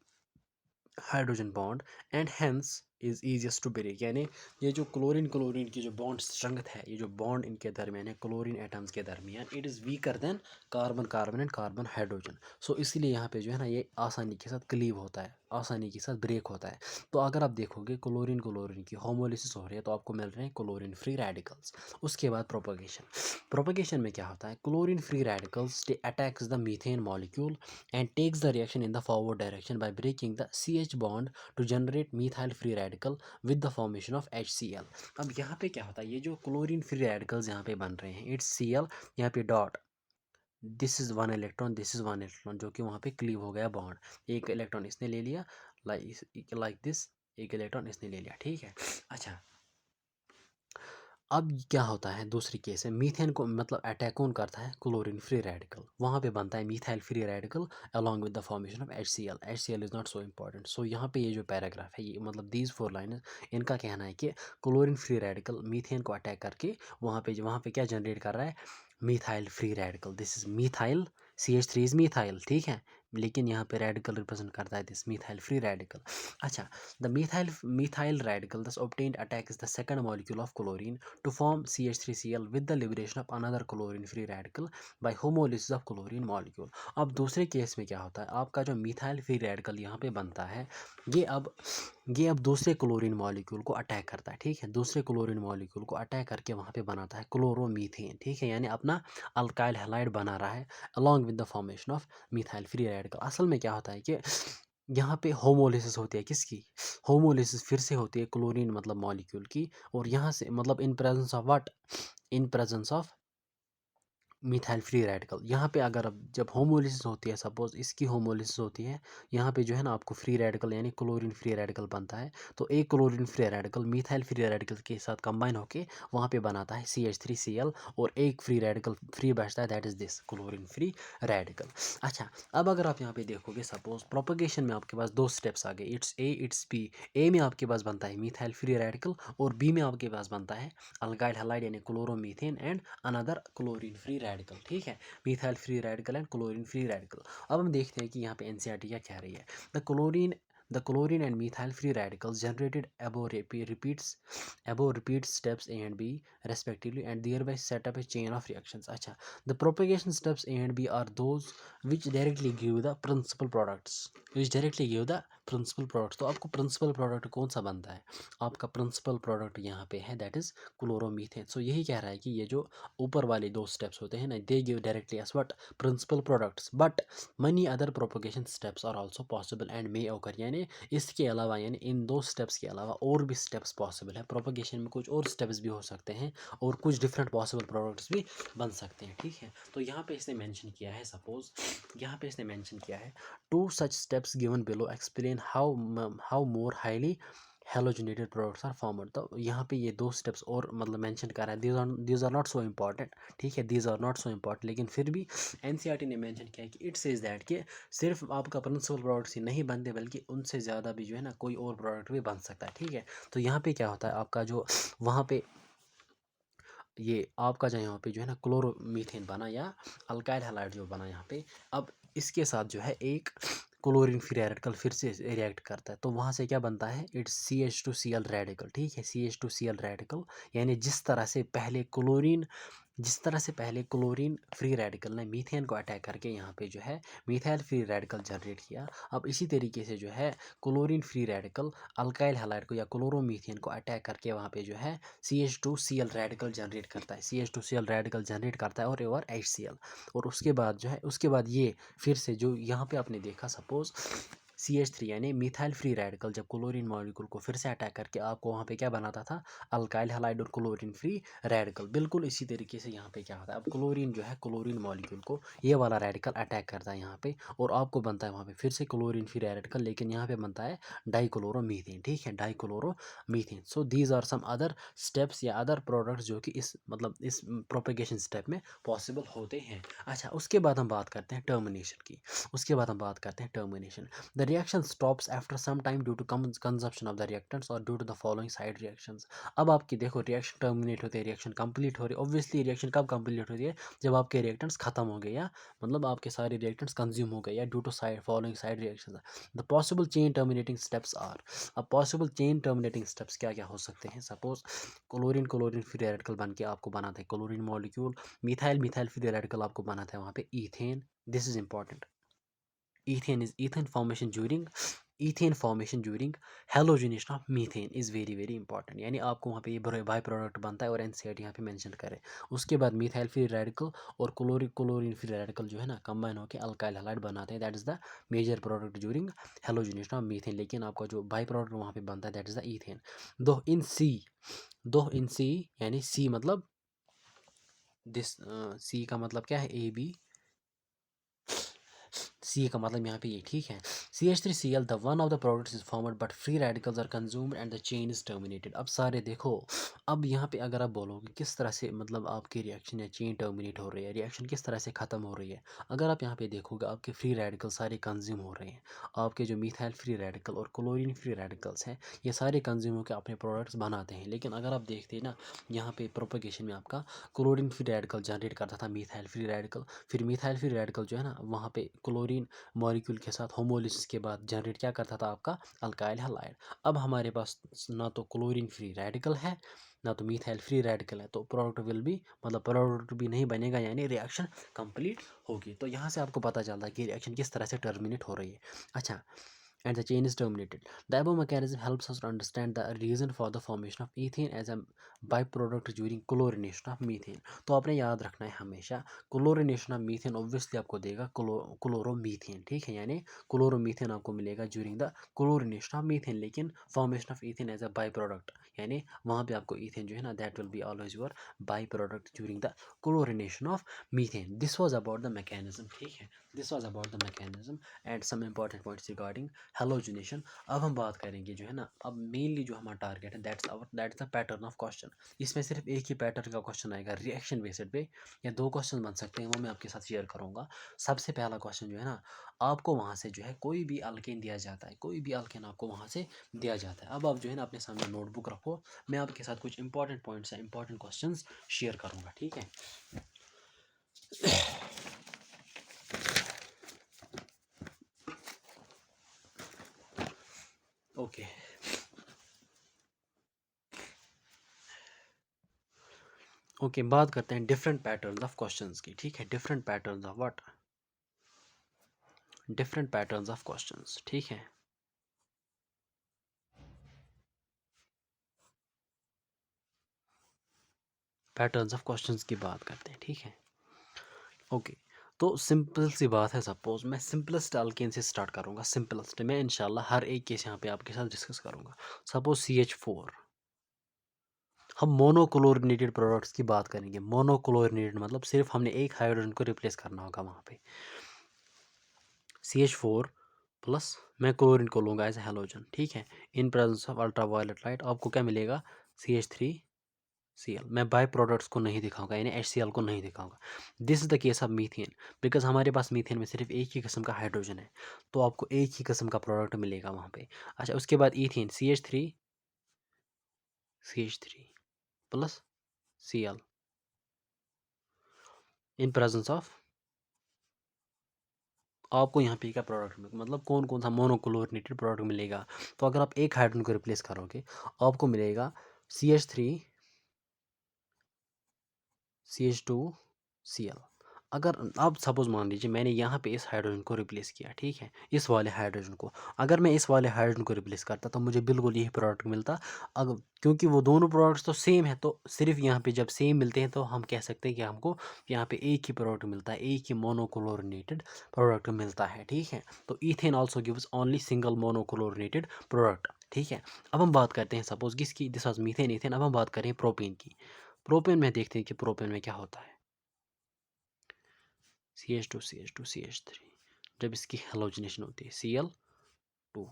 hydrogen bond and hence is easiest to break, यानी ये जो क्लोरीन की जो बॉन्ड स्ट्रेंथ है, ये जो बॉन्ड इनके दरमियान है क्लोरीन एटम्स के दरमियान, it is weaker than carbon and carbon hydrogen. So इसीलिए यहाँ पे जो है ना ये आसानी के साथ क्लीव होता है, आसानी के साथ ब्रेक होता है। तो अगर आप देखोगे क्लोरीन की होमोलिसिस हो रही है तो आपको मिल रहे हैं क्लोरीन फ्री रेडिकल्स। उसके बाद प्रोपगेशन में क्या होता है, chlorine free radicals attacks the methane molecule and takes the reaction in the forward direction by breaking the CH bond to generate methyl free radical with the formation of HCl। अब यहाँ पे क्या होता है, ये जो क्लोरीन फ्री रेडिकल्स यहाँ पे बन रहे हैं, इट्स Cl, यहाँ पे dot, this is one electron जो कि वहाँ पे क्लीव हो गया बॉन्ड, एक इलेक्ट्रॉन इसने ले लिया लाइक दिस, एक इलेक्ट्रॉन इसने ले लिया, ठीक है। अच्छा, अब क्या होता है दूसरी केस है, मीथेन को मतलब अटैक कौन करता है, क्लोरीन फ्री रेडिकल, वहाँ पे बनता है methyl free radical along with the formation of HCl is not so important. So यहाँ पे ये जो पैराग्राफ है ये मतलब दीज 4 लाइन इनका कहना है कि क्लोरीन फ्री रेडिकल मीथेन को अटैक करके वहाँ पे क्या जनरेट कर रहा है, methyl free radical, this is methyl, CH3 is methyl, ठीक है, लेकिन यहाँ पे रेडिकल रिप्रेजेंट करता है दिस मिथाइल फ्री रेडिकल। अच्छा, the methyl radical thus obtained attacks the second molecule of chlorine to form CH3Cl with the liberation of another chlorine free radical by homolysis of chlorine molecule। अब दूसरे case में क्या होता है, आपका जो methyl free radical यहाँ पे बनता है ये अब दूसरे क्लोरीन मॉलिक्यूल को अटैक करता है, ठीक है, दूसरे क्लोरीन मॉलिक्यूल को अटैक करके वहाँ पे बनाता है क्लोरोमीथेन, ठीक है, यानी अपना अल्काइल हैलाइड बना रहा है along with the formation of methyl free radical. असल में क्या होता है कि यहाँ पे होमोलिसिस होती है किसकी, होमोलिसिस फिर से होती है क्लोरीन मतलब मॉलिक्यूल की, और यहाँ से मतलब इन presence of what, in presence of methyl free radical. यहाँ पे अगर अब जब होमोलिसिस होती है, सपोज इसकी होमोलिसिस होती है, यहाँ पे जो है ना आपको फ्री रेडिकल यानी क्लोरीन फ्री रेडिकल बनता है। तो एक chlorine free radical methyl free radical के साथ कंबाइन होके वहाँ पे बनाता है CH3Cl, और एक फ्री रेडिकल फ्री बचता है, that is this chlorine free radical. अच्छा, अब अगर आप यहाँ पे देखोगे, सपोज प्रोपगेशन में आपके पास दो स्टेप्स आ गए, इट्स ए इट्स बी। ए में आपके पास बनता है मिथाइल फ्री रेडिकल, और बी में आपके पास बनता है अल्काइल हैलाइड यानी chloromethane and another chlorine free radical. ठीक है, methyl free radical and chlorine free radical. अब हम देखते हैं कि यहाँ पे एनसीईआरटी क्या कह रही है। The chlorine and methyl free radicals generated above repeat steps A and B respectively, and thereby set up a chain of reactions. अच्छा, the propagation steps A and B are those which directly give the principal products, तो आपको principal product कौन सा बनता है? आपका principal product यहाँ पे है, दैट इज क्लोरोमीथेन। सो यही कह रहा है कि ये जो ऊपर वाले दो स्टेप्स होते हैं ना, they give directly as what principal products, but many other propagation steps are also possible and may occur. यानी इसके अलावा, यानी इन दो स्टेप्स के अलावा और भी स्टेप्स पॉसिबल है। प्रोपगेशन में कुछ और स्टेप्स भी हो सकते हैं और कुछ डिफरेंट पॉसिबल प्रोडक्ट्स भी बन सकते हैं। ठीक है, तो यहाँ पे इसने मेंशन किया है, सपोज यहाँ पे इसने मेंशन किया है, two such steps given below explain how more highly halogenated products are formed. तो यहाँ पे ये दो स्टेप्स और मतलब मेंशन कर रहा है, these are not so important. ठीक है, these are not so important, लेकिन फिर भी एनसीईआरटी ने मेंशन किया है कि इट सेज दैट कि सिर्फ आपका प्रिंसिपल प्रोडक्ट्स ही नहीं बनते, बल्कि उनसे ज़्यादा भी जो है ना कोई और प्रोडक्ट भी बन सकता है। ठीक है, तो यहाँ पे क्या होता है आपका जो वहाँ पे ये आपका जो यहाँ पे जो है ना क्लोरोमीथेन बना या अल्काइल हैलाइड जो बना यहाँ पे, अब इसके साथ जो है एक क्लोरीन फ्री रेडिकल फिर से रिएक्ट करता है, तो वहाँ से क्या बनता है, इट्स CH2Cl रेडिकल। ठीक है, CH2Cl रेडिकल, यानी जिस तरह से पहले क्लोरीन फ्री रेडिकल ने मीथेन को अटैक करके यहाँ पे जो है मिथाइल फ्री रेडिकल जनरेट किया, अब इसी तरीके से जो है chlorine free radical alkyl halide को या क्लोरोमीथेन को अटैक करके वहाँ पे जो है CH2Cl रेडिकल जनरेट करता है, CH2Cl रेडिकल जनरेट करता है, और HCl। और उसके बाद जो है, उसके बाद ये फिर से जो यहाँ पे आपने देखा, सपोज CH3 यानी मिथाइल फ्री रेडिकल जब क्लोरीन मॉलिक्यूल को फिर से अटैक करके आपको वहाँ पे क्या बनाता था, अल्काइल हैलाइड और क्लोरीन फ्री रेडिकल। बिल्कुल इसी तरीके से यहाँ पे क्या होता है, अब क्लोरीन जो है क्लोरीन मॉलिक्यूल को ये वाला रेडिकल अटैक करता है यहाँ पे, और आपको बनता है वहाँ पे फिर से क्लोरीन फ्री रेडिकल, लेकिन यहाँ पे बनता है डाइक्लोरोमीथेन। ठीक है, dichloromethane. So these are some other steps या अदर प्रोडक्ट्स जो कि इस मतलब इस प्रोपेगेशन स्टेप में पॉसिबल होते हैं। अच्छा, उसके बाद हम बात करते हैं टर्मिनेशन की। Termination, the reaction stops after some time due to consumption of the reactants और due to the following side reactions. अब आपकी देखो रिएक्शन टर्मिनेट होते हैं, रिएक्शन कंप्लीट हो रही है। ऑब्वियसली रिएक्शन कब कंप्लीट होती है, जब आपके रिएक्टेंट्स खत्म हो गए, या मतलब आपके सारे रिएक्टेंट्स कंज्यूम हो गए, या due to side following side reactions. The possible chain terminating steps are, अब पॉसिबल चेन टर्मिनेटिंग स्टेप्स क्या क्या हो सकते हैं, सपोज क्लोरीन फ्री रेडिकल बन के आपको बनाते हैं chlorine molecule, methyl free radical आपको बनाता है वहाँ पे ethane. This is important, ethane formation during hallucination of methane is very very important। यानी आपको वहाँ पे ये बाई प्रोडक्ट बनता है, और एनसीईआरटी यहाँ पे मेंशन करे। उसके बाद मिथाइल फ्री रेडिकल और क्लोरीन फ्री रेडिकल जो है ना कंबाइन होकर अल्काइल हैलाइड बनाते हैं, that is the major product during halogenation of methane. लेकिन आपका जो बाई प्रोडक्ट वहाँ पे बनता है दैट इज द ईथेन। दो इन सी यानी सी मतलब दिस, सी का मतलब क्या है, AB, सी का मतलब यहाँ पे ये। ठीक है, CH3Cl the one of the products is formed but free radicals are consumed and the chain is terminated. अब सारे देखो, अब यहाँ पे अगर आप बोलोगे किस तरह से मतलब आपकी रिएक्शन या चेन टर्मिनेट हो रही है, रिएक्शन किस तरह से ख़त्म हो रही है, अगर आप यहाँ पे देखोगे आपके फ्री रेडिकल सारे कंज्यूम हो रहे हैं। आपके जो मिथाइल फ्री रेडिकल और क्लोरीन फ्री रेडिकल्स हैं, ये सारे कंज्यूम होकर अपने प्रोडक्ट्स बनाते हैं। लेकिन अगर आप देखते हैं ना, यहाँ पे प्रोपगेशन में आपका क्लोरीन फ्री रेडिकल जनरेट करता था मिथाइल फ्री रेडिकल, फिर मिथाइल फ्री रेडिकल जो है ना वहाँ पे क्लोरीन मॉलिक्यूल के साथ होमोलिसिस के बाद जनरेट क्या करता था आपका अल्काइल हैलाइड। अब हमारे पास ना तो क्लोरीन फ्री रेडिकल है, ना तो मिथाइल फ्री रेडिकल है, तो प्रोडक्ट विल भी मतलब प्रोडक्ट भी नहीं बनेगा, यानी रिएक्शन कंप्लीट होगी। तो यहाँ से आपको पता चलता है कि रिएक्शन किस तरह से टर्मिनेट हो रही है। अच्छा, and the chain is terminated. The above mechanism helps us to understand the reason for the formation of ethane as a byproduct during chlorination of methane। तो आपने याद रखना है हमेशा, क्लोरिनेशन ऑफ मीथेन ऑब्वियसली आपको देगा क्लोरोमीथेन। ठीक है, यानी क्लोरोमीथेन आपको मिलेगा during the chlorination of methane, लेकिन formation of ethane as a by product यानी वहाँ पे आपको ईथेन जो है ना that will be always your by product during the chlorination of methane. This was about the mechanism, ठीक है, this was about the mechanism and some important points regarding halogenation. अब हम बात करेंगे जो है ना, अब मेनली जो हमारा टारगेट है that's the pattern of question. इसमें सिर्फ एक ही पैटर्न का क्वेश्चन आएगा रिएक्शन बेस्ड पे, या दो क्वेश्चन बन सकते हैं, वो मैं आपके साथ शेयर करूँगा। सबसे पहला क्वेश्चन जो है ना, आपको वहाँ से जो है कोई भी अल्केन दिया जाता है, कोई भी अल्केन आपको वहाँ से दिया जाता है। अब आप जो है ना अपने सामने नोटबुक रखो, मैं आपके साथ कुछ इंपॉर्टेंट पॉइंट्स या इंपॉर्टेंट क्वेश्चंस शेयर करूँगा, ठीक है। ओके ओके, बात करते हैं डिफरेंट पैटर्न्स ऑफ क्वेश्चंस की, ठीक है। Different patterns of what, different patterns of questions, ठीक है। पैटर्न्स ऑफ क्वेश्चंस की बात करते हैं, ठीक है। ओके, तो सिंपल सी बात है, सपोज मैं सिंपलेस्ट अल्केन से स्टार्ट करूंगा, सिंपलेस्ट, मैं इंशाल्लाह हर एक केस यहाँ पे आपके साथ डिस्कस करूंगा। सपोज CH4, हम मोनोक्लोरिनेटेड प्रोडक्ट्स की बात करेंगे। मोनोक्लोरिनेटेड मतलब सिर्फ हमने एक हाइड्रोजन को रिप्लेस करना होगा वहाँ पे। CH4 प्लस मैं क्लोरीन को लूँगा एज ए हेलोजन, ठीक है। In presence of ultraviolet light आपको क्या मिलेगा, CH3Cl। मैं बाई प्रोडक्ट्स को नहीं दिखाऊंगा, यानी HCl को नहीं दिखाऊंगा। This is the case of methane, because हमारे पास मीथेन में सिर्फ एक ही किस्म का हाइड्रोजन है, तो आपको एक ही किस्म का प्रोडक्ट मिलेगा वहाँ पे। अच्छा, उसके बाद ethane CH3 plus Cl in presence of, आपको यहाँ पे क्या प्रोडक्ट मतलब कौन कौन सा मोनोक्लोरिनेटेड प्रोडक्ट मिलेगा। तो अगर आप एक हाइड्रोजन को रिप्लेस करोगे, आपको मिलेगा CH3CH2Cl। अगर आप सपोज मान लीजिए मैंने यहाँ पे इस हाइड्रोजन को रिप्लेस किया, ठीक है, इस वाले हाइड्रोजन को, अगर मैं इस वाले हाइड्रोजन को रिप्लेस करता तो मुझे बिल्कुल यही प्रोडक्ट मिलता। अगर क्योंकि वो दोनों प्रोडक्ट्स तो सेम है, तो सिर्फ यहाँ पे जब सेम मिलते हैं तो हम कह सकते हैं कि हमको यहाँ पे एक ही प्रोडक्ट मिलता है, एक ही मोनोक्लोरिनेटेड प्रोडक्ट मिलता है, ठीक है। तो ethane also gives only single monochlorinated product, ठीक है। अब हम बात करते हैं सपोज किसकी, दिस वाज मीथेन ईथेन। अब हम बात करें प्रोपेन की। प्रोपेन में देखते हैं कि प्रोपेन में क्या होता है। CH2 CH2 CH3, जब इसकी हेलोजिनेशन होती है Cl2।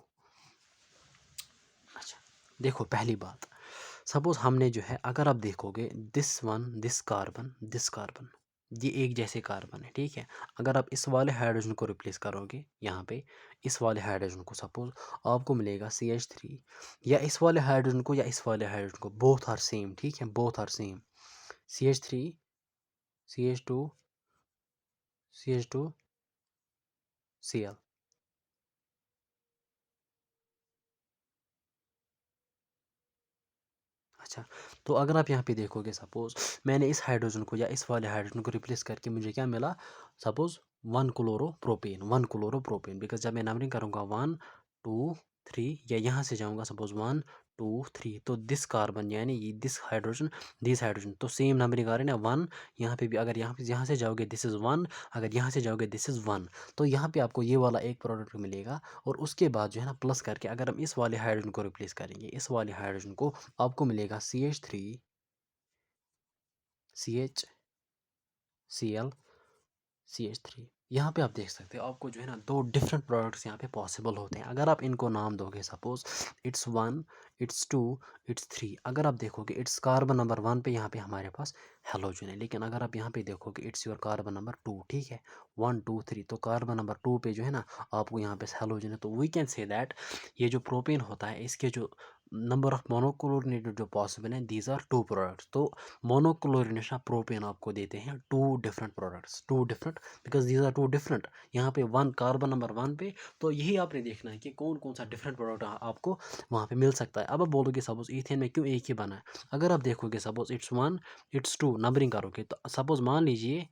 अच्छा, देखो पहली बात, सपोज हमने जो है, अगर आप देखोगे दिस कार्बन ये एक जैसे कार्बन है, ठीक है। अगर आप इस वाले हाइड्रोजन को रिप्लेस करोगे यहाँ पे, इस वाले हाइड्रोजन को, सपोज आपको मिलेगा CH3, या इस वाले हाइड्रोजन को या इस वाले हाइड्रोजन को, बोथ आर सेम, ठीक है, both are same. CH3 CH2 CH2Cl। अच्छा, तो अगर आप यहाँ पे देखोगे, सपोज मैंने इस हाइड्रोजन को या इस वाले हाइड्रोजन को रिप्लेस करके मुझे क्या मिला, सपोज 1 क्लोरोप्रोपेन बिकॉज जब मैं नंबरिंग करूँगा 1 2 3, या यहाँ से जाऊँगा सपोज 1 2 3, तो दिस कार्बन यानी ये दिस हाइड्रोजन तो सेम नंबरिंग आ रही है ना 1। यहाँ पे भी अगर यहाँ से जाओगे दिस इज़ 1, अगर यहाँ से जाओगे दिस इज़ 1, तो यहाँ पे आपको ये वाला एक प्रोडक्ट मिलेगा। और उसके बाद जो है ना प्लस करके अगर हम इस वाले हाइड्रोजन को रिप्लेस करेंगे, इस वाले हाइड्रोजन को, आपको मिलेगा CH3CHCl CH3। यहाँ पे आप देख सकते हो आपको जो है ना दो डिफरेंट प्रोडक्ट्स यहाँ पे पॉसिबल होते हैं। अगर आप इनको नाम दोगे, सपोज इट्स 1, इट्स 2, इट्स 3, अगर आप देखोगे इट्स कार्बन नंबर 1 पे यहाँ पे हमारे पास हेलोजन है, लेकिन अगर आप यहाँ पे देखोगे इट्स योर कार्बन नंबर 2, ठीक है, 1 2 3, तो कार्बन नंबर 2 पे जो है ना आपको यहाँ पे हेलोजन है। तो वी कैन से दैट ये जो प्रोपेन होता है, इसके जो नंबर ऑफ मोनोक्लोरिनेटेड जो पॉसिबल हैं, दीज आर 2 प्रोडक्ट्स। तो मोनोक्लोरिनेशन प्रोपेन आपको देते हैं 2 different products, 2 different, because these are 2 different. यहाँ पे 1 कार्बन नंबर 1 पे, तो यही आपने देखना है कि कौन कौन सा डिफरेंट प्रोडक्ट आपको वहाँ पे मिल सकता है। अब आप बोलोगे सपोज ईथेन में क्यों एक ही बना है, अगर आप देखोगे सपोज इट्स 1 इट्स 2 नंबरिंग करोगे, तो सपोज मान लीजिए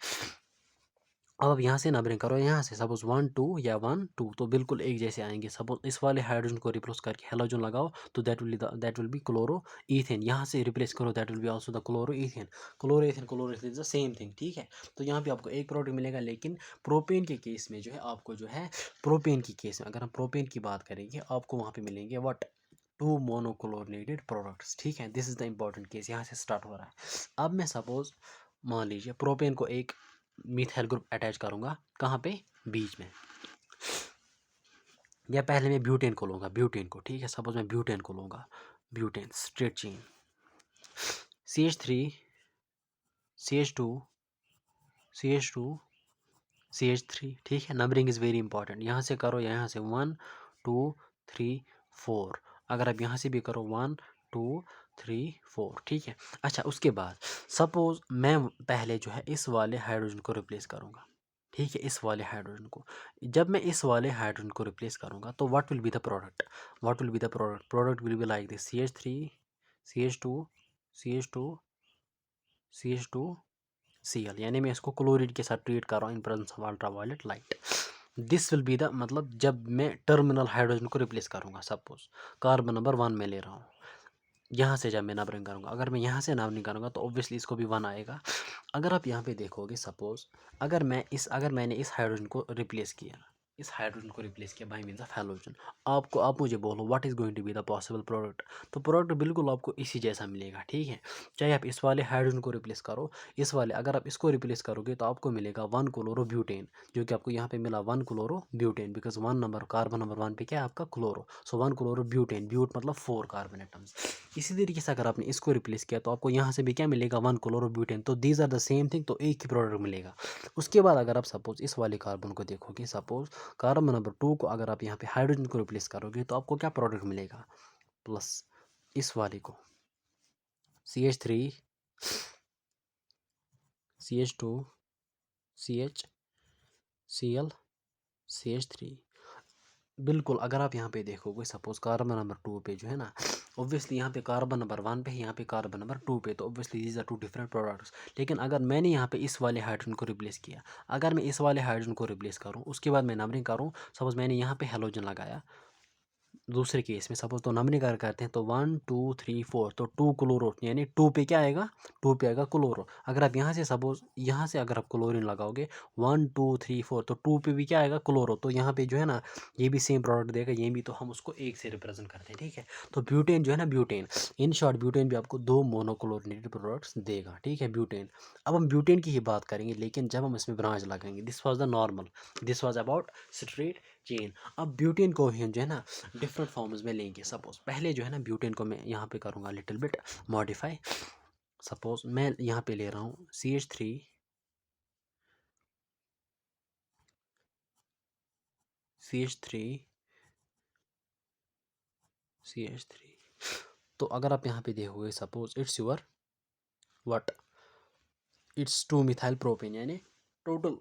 अब आप यहाँ से नंबरिंग करो, यहाँ से सपोज 1 2 तो बिल्कुल एक जैसे आएंगे। सपोज इस वाले हाइड्रोजन को रिप्लेस करके हेलोजन लगाओ, तो that will B chloro ethane. यहाँ से रिप्लेस करो, that will be also the chloro ethane. Chloro ethane is the same thing, ठीक है। तो यहाँ पे आपको एक प्रोडक्ट मिलेगा, लेकिन प्रोपेन के केस में जो है आपको जो है, प्रोपेन की केस में अगर हम प्रोपेन की बात करेंगे, आपको वहाँ पे मिलेंगे वट 2 मोनोक्लोरिनेटेड प्रोडक्ट्स, ठीक है। This is the important case, यहाँ से स्टार्ट हो रहा है। अब मैं सपोज मान लीजिए प्रोपेन को एक मिथाइल ग्रुप अटैच करूँगा, कहाँ पे, बीच में, या पहले मैं ब्यूटेन को लूँगा, ब्यूटेन को, ठीक है। सपोज मैं ब्यूटेन को लूँगा, butane straight chain, CH3 CH2 CH2 CH3, ठीक है। नंबरिंग इज़ वेरी इंपॉर्टेंट, यहाँ से करो, यहाँ से 1 2 3 4, अगर आप यहाँ से भी करो 1 2 3 4, ठीक है। अच्छा, उसके बाद सपोज मैं पहले जो है इस वाले हाइड्रोजन को रिप्लेस करूँगा, ठीक है, इस वाले हाइड्रोजन को। जब मैं इस वाले हाइड्रोजन को रिप्लेस करूँगा तो what will be the product, what will be the product, product will be like this, CH3 CH2 CH2 CH2 Cl, यानी मैं इसको क्लोरीन के साथ ट्रीट कर रहा हूँ इन presence of ultraviolet light. This will be the, मतलब जब मैं टर्मिनल हाइड्रोजन को रिप्लेस करूँगा, सपोज कार्बन नंबर 1 में ले रहा हूँ, यहाँ से जब मैं नंबरिंग करूँगा, अगर मैं यहाँ से नंबरिंग करूँगा तो ऑब्वियसली इसको भी 1 आएगा। अगर आप यहाँ पे देखोगे, सपोज अगर मैंने इस हाइड्रोजन को रिप्लेस किया, इस हाइड्रोजन को रिप्लेस किया बाय मीन्स ऑफ हैलोजन, आप मुझे बोलो what is going to be the possible product. तो प्रोडक्ट बिल्कुल आपको इसी जैसा मिलेगा, ठीक है। चाहे आप इस वाले हाइड्रोजन को रिप्लेस करो, इस वाले, अगर आप इसको रिप्लेस करोगे तो आपको मिलेगा 1 क्लोरो ब्यूटेन, जो कि आपको यहाँ पे मिला 1 chloro butane, because 1 number, carbon number 1 पे क्या है आपका, chloro, so 1 chloro butane, but मतलब 4 कार्बन एटम्स। इसी तरीके से अगर आपने इसको रिप्लेस किया तो आपको यहाँ से भी क्या मिलेगा, 1 क्लोरो ब्यूटेन, तो these are the same thing, तो एक ही प्रोडक्ट मिलेगा। उसके बाद अगर आप सपोज इस वाले कार्बन को देखोगे, सपोज कार्बन नंबर 2 को अगर आप यहाँ पे हाइड्रोजन को रिप्लेस करोगे तो आपको क्या प्रोडक्ट मिलेगा, प्लस इस वाले को CH3 CH2 CH Cl CH3। बिल्कुल, अगर आप यहाँ पे देखोगे सपोज कार्बन नंबर 2 पे जो है ना, ऑब्वियसली यहाँ पे कार्बन नंबर 1 पे है, यहाँ पे कार्बन नंबर 2 पे, तो obviously these are 2 different products. लेकिन अगर मैंने यहाँ पे इस वाले हाइड्रोजन को रिप्लेस किया, अगर मैं इस वाले हाइड्रोजन को रिप्लेस करूँ, उसके बाद मैं नंबरिंग करूँ, सपोज मैंने यहाँ पे हेलोजन लगाया, दूसरे केस में सपोज तो नंबरिंग अगर करते हैं तो 1 2 3 4, तो 2 क्लोरो, यानी 2 पे क्या आएगा, 2 पे आएगा क्लोरो। अगर आप यहाँ से सपोज यहाँ से अगर आप क्लोरीन लगाओगे 1 2 3 4, तो 2 पे भी क्या आएगा, क्लोरो, तो यहाँ पे जो है ना ये भी सेम प्रोडक्ट देगा, ये भी, तो हम उसको एक से रिप्रेजेंट करते हैं, ठीक है। तो ब्यूटेन जो है ना, ब्यूटेन, इन शॉर्ट ब्यूटेन भी आपको 2 मोनोक्लोरिनेटेड प्रोडक्ट्स देगा, ठीक है, ब्यूटेन। अब हम ब्यूटेन की ही बात करेंगे, लेकिन जब हम इसमें ब्रांच लगाएंगे, this was the normal, this was about straight chain. अब ब्यूटेन को ही हम जो है ना डिफरेंट फॉर्म्स में लेंगे। सपोज पहले जो है ना ब्यूटेन को मैं यहाँ पे करूँगा लिटिल बिट मॉडिफाई। सपोज मैं यहाँ पे ले रहा हूँ CH3 CH3। तो अगर आप यहाँ पे देखोगे suppose it's your what, it's 2 methyl propane, यानी total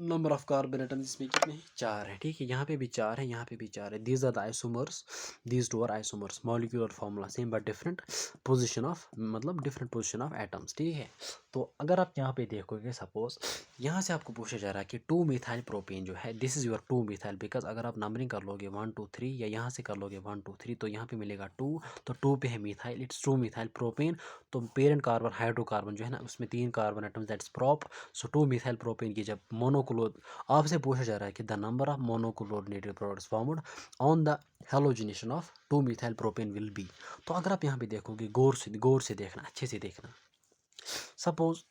number of carbon atoms इसमें कितने हैं, 4 है, ठीक है। यहाँ पे भी 4 है, यहाँ पे भी 4 है। These are the isomers, these two are isomers, molecular formula same but different position of, मतलब डिफरेंट पोजीशन ऑफ एटम्स, ठीक है। तो अगर आप यहाँ पे देखोगे सपोज यहाँ से आपको पूछा जा रहा है कि 2 मिथाइल प्रोपेन जो है, this is your 2 methyl, because अगर आप नंबरिंग कर लोगे 1 2 3, या यहाँ से कर लोगे 1 2 3, तो यहाँ पे मिलेगा 2, तो 2 पे है मिथाइल, इट्स 2 मिथाइल प्रोपेन। तो पेरेंट कार्बन हाइड्रोकार्बन जो है ना उसमें 3 carbon atoms, that's prop. So 2 methyl propane की जब मोनोक्लोर, आपसे पूछा जा रहा है कि the number of monochlorinated products formed on the halogenation of 2 methyl propane will be. तो अगर आप यहाँ पे देखोगे, गौर से देखना, अच्छे से देखना। सपोज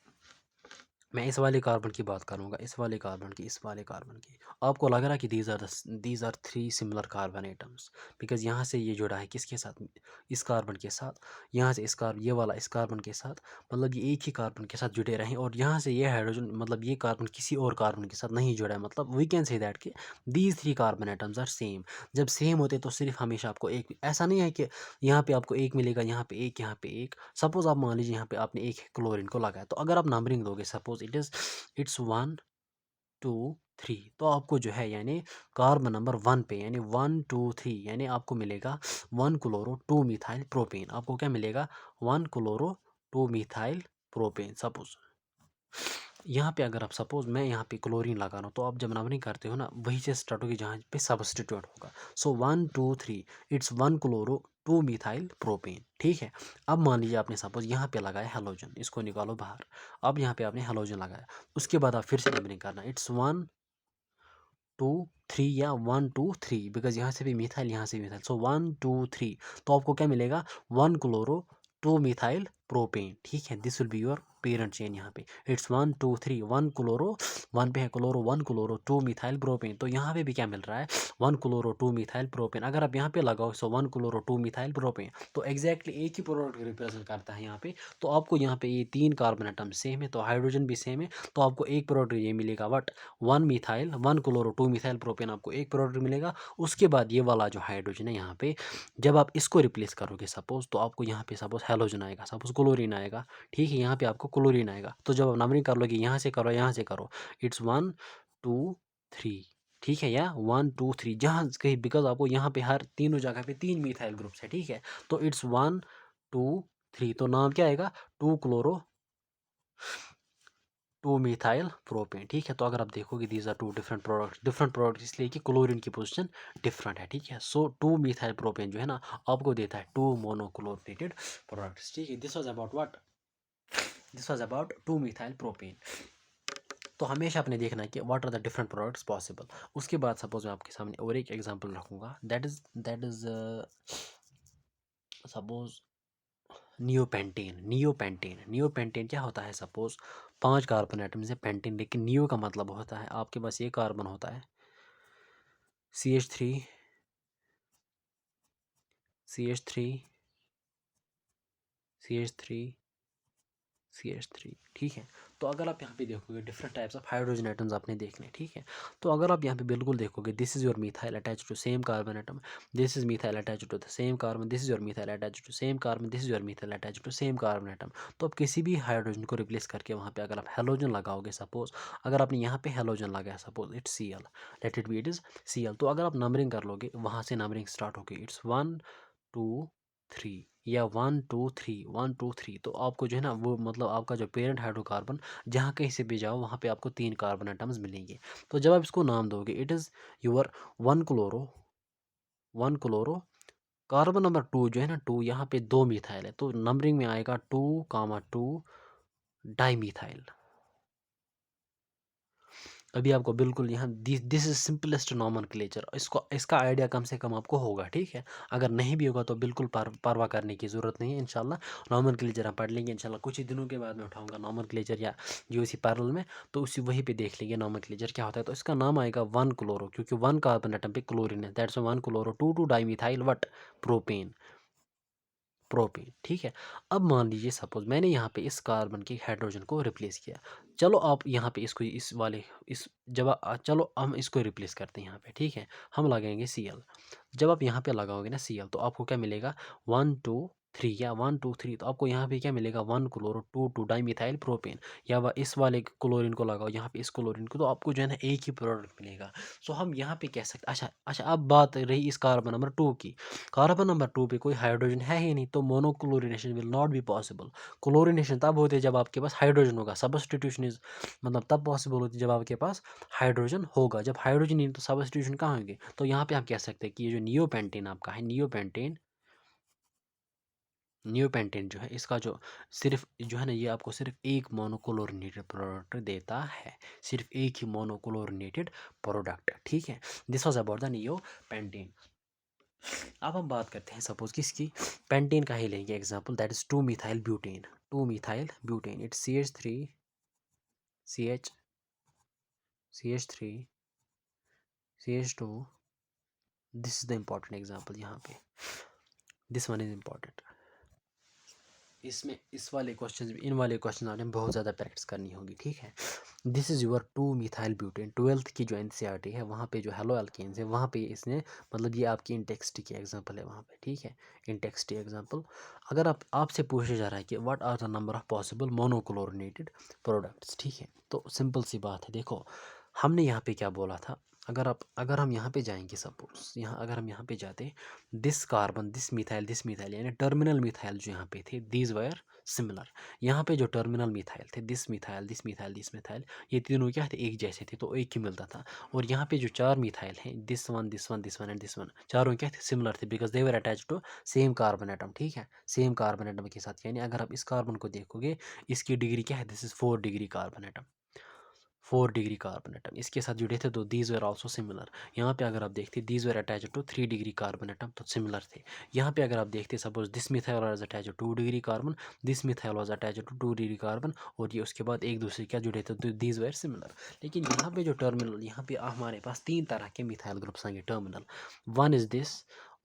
मैं इस वाले कार्बन की बात करूंगा, इस वाले कार्बन की, इस वाले कार्बन की, आपको लग रहा है कि these are 3 similar carbon atoms, because यहाँ से ये जुड़ा है किसके साथ, इस कार्बन के साथ, यहाँ से इस कार्बन, ये वाला इस कार्बन के साथ, मतलब ये एक ही कार्बन के साथ जुड़े रहे, और यहाँ से ये हाइड्रोजन, मतलब ये कार्बन किसी और कार्बन के साथ नहीं जुड़ा है, मतलब वी कैन से दैट कि these 3 carbon atoms are same. जब सेम होते तो सिर्फ हमेशा आपको एक, ऐसा नहीं है कि यहाँ पे आपको एक मिलेगा, यहाँ पे एक, यहाँ पे एक। सपोज आप मान लीजिए यहाँ पे आपने एक क्लोरीन को लगाया, तो अगर आप नंबरिंग दोगे सपोज इट्स 1 2 3, तो आपको जो है यानी कार्बन नंबर 1 पे, यानी 1 2 3, यानी आपको मिलेगा 1 क्लोरो 2 मिथाइल प्रोपेन। आपको क्या मिलेगा, 1 क्लोरो 2 मिथाइल प्रोपेन। सपोज यहाँ पे अगर आप सपोज मैं यहाँ पे क्लोरीन लगा रहा हूँ, तो आप जब नंबरिंग करते हो ना वहीं से स्टार्ट होगी जहाँ पे सब्स्टिट्यूट होगा। सो 1 2 3, इट्स 1 क्लोरो 2 मिथाइल प्रोपेन, ठीक है। अब मान लीजिए आपने सपोज यहाँ पे लगाया हेलोजन, इसको निकालो बाहर। अब यहाँ पे आपने हेलोजन लगाया, उसके बाद आप फिर से नंबरिंग करना, इट्स 1 2 3 या 1 2 3, बिकॉज यहाँ से भी मिथाइल, यहाँ से भी मिथाइल, सो 1 2 3। तो आपको क्या मिलेगा, 1 क्लोरो 2 मिथाइल प्रोपेन, ठीक है। This will be your parent chain. यहाँ पे इट्स 1 2 3, 1 क्लोरो, 1 पे है क्लोरो, 1 क्लोरो 2 मिथाइल प्रोपेन। तो यहाँ पे भी क्या मिल रहा है, 1 क्लोरो 2 मिथाइल प्रोपेन। अगर आप यहाँ पे लगाओ सो 1 क्लोरो 2 मिथाइल प्रोपेन, तो एग्जैक्टली एक ही प्रोडक्ट रिप्रेजेंट करता है यहाँ पे। तो आपको यहाँ पे ये 3 कार्बन एटम सेम है, तो हाइड्रोजन भी सेम है, तो आपको एक प्रोडक्ट ये मिलेगा, what 1 methyl 1 chloro 2 methyl propane, आपको एक प्रोडक्ट मिलेगा। उसके बाद ये वाला जो हाइड्रोजन है यहाँ पे, जब आप इसको रिप्लेस करोगे सपोज, तो आपको यहाँ पे सपोज हेलोजन आएगा, सपोज क्लोरीन आएगा, ठीक है। यहाँ पे आपको क्लोरीन आएगा। तो जब आप नंबरिंग कर लोगे, यहाँ से करो, यहाँ से करो, इट्स 1 2 3, ठीक है, या 1 2 3 जहाँ कहीं, बिकॉज आपको यहाँ पे हर तीनों जगह पे 3 मिथाइल ग्रुप्स है, ठीक है। तो इट्स 1 2 3, तो नाम क्या आएगा, 2 क्लोरो 2 मिथाइल प्रोपेन, ठीक है। तो अगर आप देखोगे दीज आर 2 डिफरेंट प्रोडक्ट इसलिए कि क्लोरीन की पोजीशन डिफरेंट है, ठीक है। सो 2 मिथाइल प्रोपेन जो है ना, आपको देता है 2 मोनोक्लोरिनेटेड प्रोडक्ट्स, ठीक है। This was about what, this was about 2 methyl propane. तो हमेशा आपने देखना है कि what are the different products possible. उसके बाद सपोज मैं आपके सामने और एक एग्जांपल रखूंगा, दैट इज सपोज नियोपेंटेन क्या होता है, सपोज 5 कार्बन एटम से पेंटेन, लेकिन नियो का मतलब होता है आपके पास ये कार्बन होता है CH3 CH3 CH3 CH3, ठीक है। तो अगर आप यहाँ पे देखोगे different types of hydrogen atoms आपने देखने, ठीक है। तो अगर आप यहाँ पे बिल्कुल देखोगे, this is your methyl attach to same carbon atom, this is methyl attach to the same carbon, this is your methyl attach to same carbon, this is your methyl attach to same carbon atom. तो आप किसी भी hydrogen को replace करके वहाँ पे अगर आप हेलोजन लगाओगे, सपोज अगर आपने यहाँ पे हेलोजन लगाया, suppose it's Cl, late it B it is Cl। तो अगर आप नंबरिंग कर लोगे, वहाँ से नंबरिंग स्टार्ट होगी, इट्स 1 2 3, या 1 2 3 1 2 3। तो आपको जो है ना, वो मतलब आपका जो पेरेंट हाइड्रोकार्बन, जहाँ कहीं से भी जाओ वहाँ पे आपको 3 कार्बन एटम्स मिलेंगे। तो जब आप इसको नाम दोगे, it is your 1 chloro carbon number 2 जो है ना, 2 यहाँ पे 2 मिथाइल है, तो नंबरिंग में आएगा 2 डाई मिथाइल। अभी आपको बिल्कुल यहाँ दिस इज सिंपलेस्ट नॉमेनक्लेचर, इसको इसका आइडिया कम से कम आपको होगा, ठीक है। अगर नहीं भी होगा तो बिल्कुल परवाह करने की ज़रूरत नहीं है, इंशाल्लाह नॉमेनक्लेचर हम पढ़ लेंगे इंशाल्लाह। कुछ ही दिनों के बाद मैं उठाऊंगा नॉमेनक्लेचर या GOC पैरेलल में, तो उसी वहीं पे देख लेंगे नॉमेनक्लेचर क्या होता है। तो इसका नाम आएगा 1 क्लोरो, क्योंकि 1 कार्बन एटम पे क्लोरीन है, that's 1 chloro 2 di methyl what propane, ठीक है। अब मान लीजिए सपोज मैंने यहाँ पे इस कार्बन के हाइड्रोजन को रिप्लेस किया। चलो आप यहाँ पे इसको इस वाले इस जब चलो हम इसको रिप्लेस करते हैं यहाँ पे, ठीक है। हम लगाएंगे Cl। जब आप यहाँ पे लगाओगे ना Cl, तो आपको क्या मिलेगा 1 2 3, या 1 2 3। तो आपको यहाँ पे क्या मिलेगा 1 क्लोरो 2 डाई मिथाइल प्रोपेन, या इस वाले क्लोरीन को लगाओ यहाँ पे, इस क्लोरीन को, तो आपको जो है ना एक ही प्रोडक्ट मिलेगा। सो हम यहाँ पे कह सकते, अच्छा अच्छा, अब बात रही इस कार्बन नंबर 2 की। कार्बन नंबर 2 पे कोई हाइड्रोजन है ही नहीं, तो monochlorination will not be possible. Chlorination तब होती है जब आपके पास हाइड्रोजन होगा, सब्स्टिट्यूशन इज मतलब तब पॉसिबल होती है जब आपके पास हाइड्रोजन होगा। जब हाइड्रोजन नहीं तो सब्स्टिट्यूशन कहाँ होंगे। तो यहाँ पे आप कह सकते हैं कि ये जो नियोपेंटेन आपका है, नियोपेंटेन जो है, इसका जो सिर्फ जो है ना, ये आपको सिर्फ एक मोनोक्लोरिनेटेड प्रोडक्ट देता है, सिर्फ एक ही मोनोक्लोरिनेटेड प्रोडक्ट, ठीक है। This was about the neopentane. अब हम बात करते हैं सपोज किसकी, पेंटेन का ही लेंगे example, that is 2 methyl butane, 2 methyl butane, it's CH3 CH CH3 CH2। This is the important example, यहाँ पे दिस वन इज इंपॉर्टेंट। इसमें इस वाले क्वेश्चन, इन वाले क्वेश्चन आपने बहुत ज़्यादा प्रैक्टिस करनी होगी, ठीक है। This is your 2 methyl butane, 12th की जो NCERT है वहाँ पे जो हेलो एल्केन्स है वहाँ पे इसने मतलब ये आपकी इंटेक्स्ट की एग्जांपल है वहाँ पे, ठीक है। इंटेक्स्ट एग्जांपल, अगर आपसे पूछा जा रहा है कि what are the number of possible monochlorinated products, ठीक है। तो सिंपल सी बात है, देखो हमने यहाँ पे क्या बोला था। अगर हम यहाँ पे जाएंगे, सपोज यहाँ अगर हम यहाँ पे जाते, दिस कार्बन दिस मिथाइल यानी टर्मिनल मिथाइल जो यहाँ पे थे, दीज वायर सिमिलर। यहाँ पे जो टर्मिनल मिथाइल थे, दिस मिथाइल ये तीनों क्या थे, एक जैसे थे, तो एक ही मिलता था। और यहाँ पे जो 4 मिथाइल हैं, this one and this one, चारों क्या थे, सिमिलर थे, because they were attach to same carbon atom, ठीक है। सेम कार्बन एटम के साथ, यानी अगर आप इस कार्बन को देखोगे, इसकी डिग्री क्या है, this is 4 degree carbon atom, 4 degree carbon atom इसके साथ जुड़े थे, तो दीज वेर आल्सो सिमिलर। यहाँ पे अगर आप देखते these were attach to 3 degree carbon atom, तो सिमिलर थे। यहाँ पे अगर आप देखते suppose this methyl was attach to 2 degree carbon, this methyl was attach to 2 degree carbon, और ये उसके बाद एक दूसरे क्या जुड़े थे, तो दीज वेर सिमिलर। लेकिन यहाँ पे जो टर्मिनल, यहाँ पे हमारे पास 3 तरह के मिथाइल ग्रुप्स आएंगे terminal.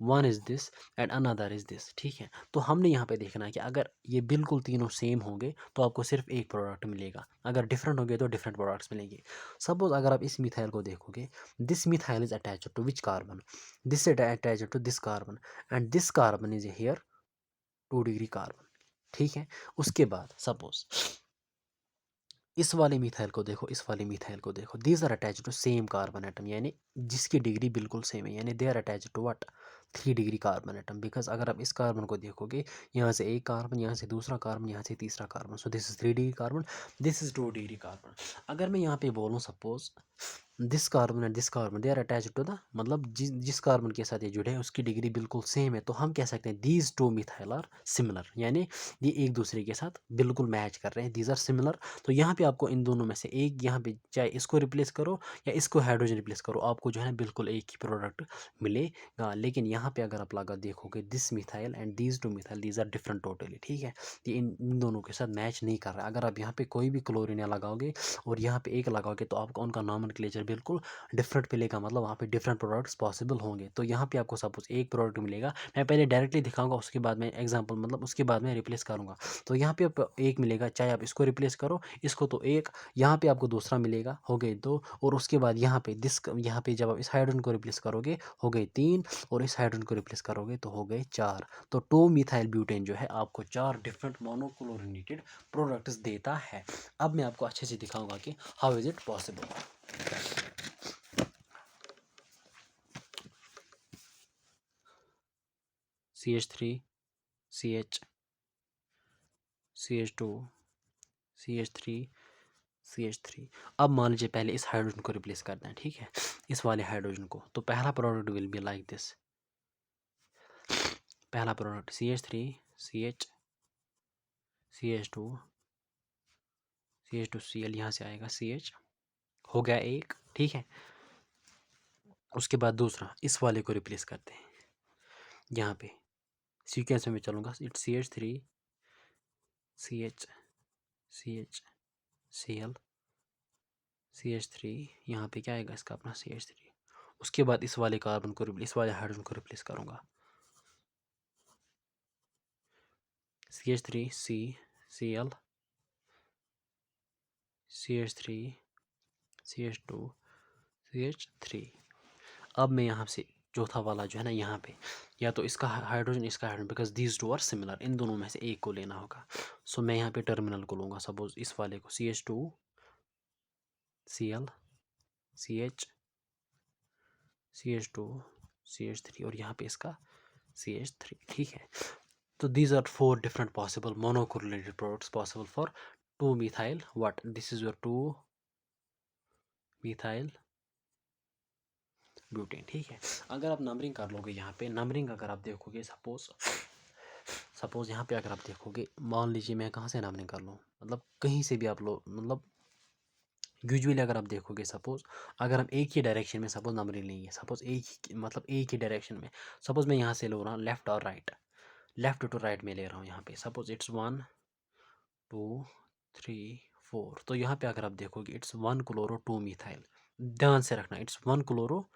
One is this and another is this, ठीक है। तो हमने यहाँ पे देखना है कि अगर ये बिल्कुल तीनों सेम होंगे तो आपको सिर्फ एक प्रोडक्ट मिलेगा, अगर डिफरेंट होंगे तो डिफरेंट प्रोडक्ट्स मिलेंगे। सपोज अगर आप इस मिथाइल को देखोगे, this methyl is attach to which carbon, this is attach to this carbon, and this carbon is here 2 degree carbon, ठीक है। उसके बाद सपोज इस वाले मिथाइल को देखो, इस वाले मिथाइल को देखो, these are attach to same carbon atom, यानी जिसकी डिग्री बिल्कुल सेम है, यानी they are attach to what 3 degree carbon atom. Because अगर आप इस कार्बन को देखोगे, यहाँ से एक कार्बन, यहाँ से दूसरा कार्बन, यहाँ से तीसरा carbon, so this is 3 degree carbon, this is 2 degree carbon. अगर मैं यहाँ पे बोलूँ suppose this carbon and this carbon they are attach to the, मतलब जिस कार्बन के साथ ये जुड़े हैं उसकी डिग्री बिल्कुल सेम है, तो हम कह सकते हैं these two methyl are similar, यानी ये एक दूसरे के साथ बिल्कुल मैच कर रहे हैं, दीज आर सिमिलर। तो यहाँ पे आपको इन दोनों में से एक, यहाँ पे चाहे इसको रिप्लेस करो या इसको हाइड्रोजन रिप्लेस करो, आपको जो है ना बिल्कुल एक ही प्रोडक्ट मिलेगा। लेकिन यहाँ पे अगर आप लगा देखोगे this methyl and these two methyl, these are different totally, ठीक है। ये इन दोनों के साथ मैच नहीं कर रहा है। अगर आप यहाँ पे कोई भी क्लोरीन लगाओगे और यहाँ पे एक लगाओगे, तो आपको उनका नॉमेनक्लेचर बिल्कुल डिफरेंट मिलेगा, मतलब वहाँ पे डिफरेंट प्रोडक्ट्स पॉसिबल होंगे। तो यहाँ पे आपको सपोज एक प्रोडक्ट मिलेगा, मैं पहले डायरेक्टली दिखाऊंगा, उसके बाद में एग्जांपल, मतलब उसके बाद में रिप्लेस करूँगा। तो यहाँ पे आप एक मिलेगा, चाहे आप इसको रिप्लेस करो, इसको तो एक, यहाँ पे आपको दूसरा मिलेगा, हो गए दो, और उसके बाद यहाँ पे यहाँ पे जब आप इस हाइड्रोजन को रिप्लेस करोगे हो गए 3, और इस हाइड्रोजन को रिप्लेस करोगे तो हो गए 4। तो 2 मिथाइल ब्यूटेन जो है आपको 4 डिफरेंट मोनोक्लोरिनेटेड प्रोडक्ट्स देता है। अब मैं आपको अच्छे से दिखाऊंगा कि how is it possible. CH3 CH CH2 CH3 CH3। अब मान लीजिए पहले इस हाइड्रोजन को रिप्लेस करना है, ठीक है, इस वाले हाइड्रोजन को। तो पहला product will be like this, पहला product CH3 CH CH2 CH2Cl, यहाँ से आएगा CH, हो गया एक, ठीक है। उसके बाद दूसरा इस वाले को रिप्लेस करते हैं, यहाँ पे सीक्वेंस में मैं चलूँगा, it's CH3 CH CH Cl CH3, यहाँ पे क्या आएगा इसका अपना CH3। उसके बाद इस वाले कार्बन को इस वाले हाइड्रोजन को रिप्लेस करूँगा, CH3 C Cl CH3 CH2 CH3। अब मैं यहाँ से चौथा वाला जो है ना, यहाँ पे या तो इसका हाइड्रोजन, इसका hydrogen, because these two are similar, इन दोनों में से एक को लेना होगा। सो मैं यहाँ पे टर्मिनल को लूँगा, सपोज इस वाले को CH2 Cl CH CH2 CH3, और यहाँ पे इसका CH3, ठीक है। So these are 4 different possible monocorrelated products possible for 2-methyl what? This is your 2-methyl butane, ठीक है। अगर आप नंबरिंग कर लोगे, यहाँ पे नंबरिंग अगर आप देखोगे, सपोज यहाँ पे अगर आप देखोगे, मान लीजिए मैं कहाँ से नंबरिंग कर लूँ, मतलब कहीं से भी आप लो, मतलब यूजुअली अगर आप देखोगे, सपोज अगर हम एक ही डायरेक्शन में सपोज नंबरिंग लेंगे, सपोज मतलब एक ही डायरेक्शन में, सपोज मैं यहाँ से ले रहा हूँ लेफ्ट और राइट, लेफ्ट टू राइट में ले रहा हूँ, यहाँ पे सपोज इट्स 1 2 3 4। तो यहाँ पे अगर आप देखोगे इट्स 1 क्लोरो 2 मिथाइल, ध्यान से रखना इट्स 1 क्लोरो,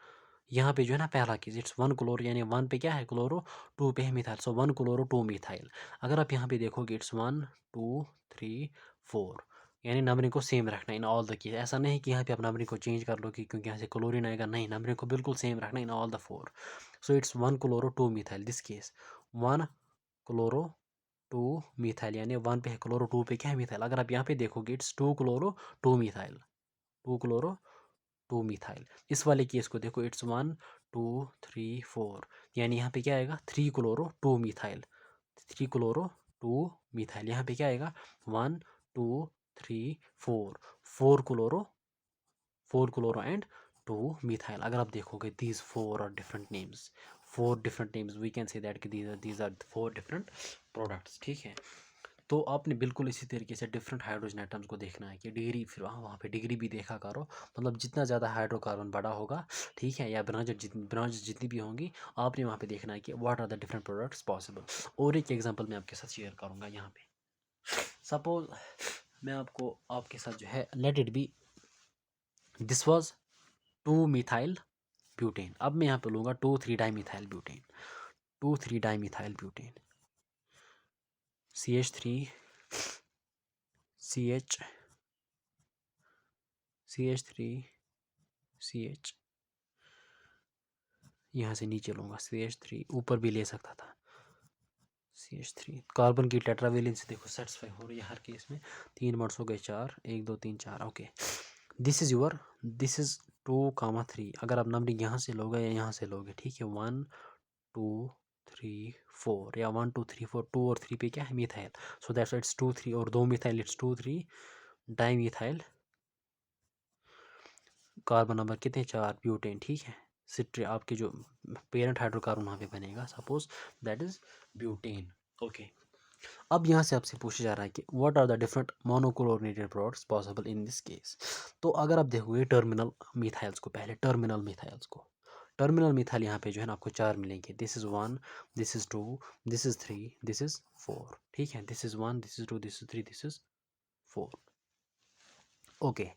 यहाँ पे जो है ना पहला केस इट्स 1 क्लोरो, यानी 1 पे क्या है क्लोरो, 2 पे है मिथाइल, सो 1 क्लोरो 2 मिथाइल। अगर आप यहाँ पे देखोगे इट्स 1 2 3 4, यानी नंबरिंग को सेम रखना इन ऑल द केस। ऐसा नहीं कि यहाँ पे आप नंबरिंग को चेंज कर लो कि क्योंकि यहाँ से क्लोरीन आएगा, नहीं, नंबरिंग को बिल्कुल सेम रखना in all the 4। So it's 1 chloro 2 methyl, this case 1 chloro 2 methyl, यानी 1 पे है क्लोरो, 2 पे क्या है मिथाइल। अगर आप यहाँ पे देखोगे it's 2 chloro 2 methyl, 2 chloro 2 methyl. इस वाले केस को देखो इट्स 1 2 3 4, यानी यहाँ पे क्या आएगा 3 क्लोरो 2 मिथाइल, 3 क्लोरो 2 मिथाइल। यहाँ पे क्या आएगा 1 2 3 4, 4 क्लोरो एंड 2 मिथाइल। अगर आप देखोगे these 4 are different names, 4 different names, we can say that कि दीज आर 4 डिफरेंट प्रोडक्ट्स, ठीक है। तो आपने बिल्कुल इसी तरीके से डिफरेंट हाइड्रोजन एटम्स को देखना है कि डिग्री, फिर वहाँ पे डिग्री भी देखा करो, मतलब जितना ज़्यादा हाइड्रोकार्बन बड़ा होगा, ठीक है, या ब्रांच जितनी भी होंगी, आपने वहाँ पे देखना है कि what are the different products possible. और एक एग्जांपल मैं आपके साथ शेयर करूँगा यहाँ पे। सपोज मैं आपको आपके साथ जो है, let it be this was 2 methyl butane. अब मैं यहाँ पे लूँगा 2,3-डाईमिथाइल ब्यूटेन, 2,3-डाईमिथाइल butane, CH3 CH CH3 CH, यहाँ से नीचे लूँगा CH3, ऊपर भी ले सकता था CH3। कार्बन की टेट्रावेलेंसी देखो सेटिस्फाई हो रही है हर केस में। 3 बॉन्ड्स हो गए 4, 1 2 3 4, ओके। This is 2,3। अगर आप नंबरिंग यहाँ से लोगे या यहाँ से लोगे, ठीक है, 1 2 3 4, या 1 2 3 4, 2 और 3 पे क्या है, मिथाइल, सो दैट्स इट्स 2 3, और 2 methyl, it's 2 3 dimethyl. Carbon number कितने, 4, ब्यूटेन, ठीक है। सिट्रे आपके जो पेरेंट हाइड्रोकार्बन वहाँ पे बनेगा, suppose that is butane, okay. अब यहाँ से आपसे पूछा जा रहा है कि what are the different monochlorinated products possible in this case. तो अगर आप देखोगे टर्मिनल मिथाइल्स को, पहले टर्मिनल मिथाइल यहाँ पे जो है ना आपको 4 मिलेंगे। This is 1, this is 2, this is 3, this is 4, ठीक है। This is 1, this is 2, this is 3, this is 4, okay.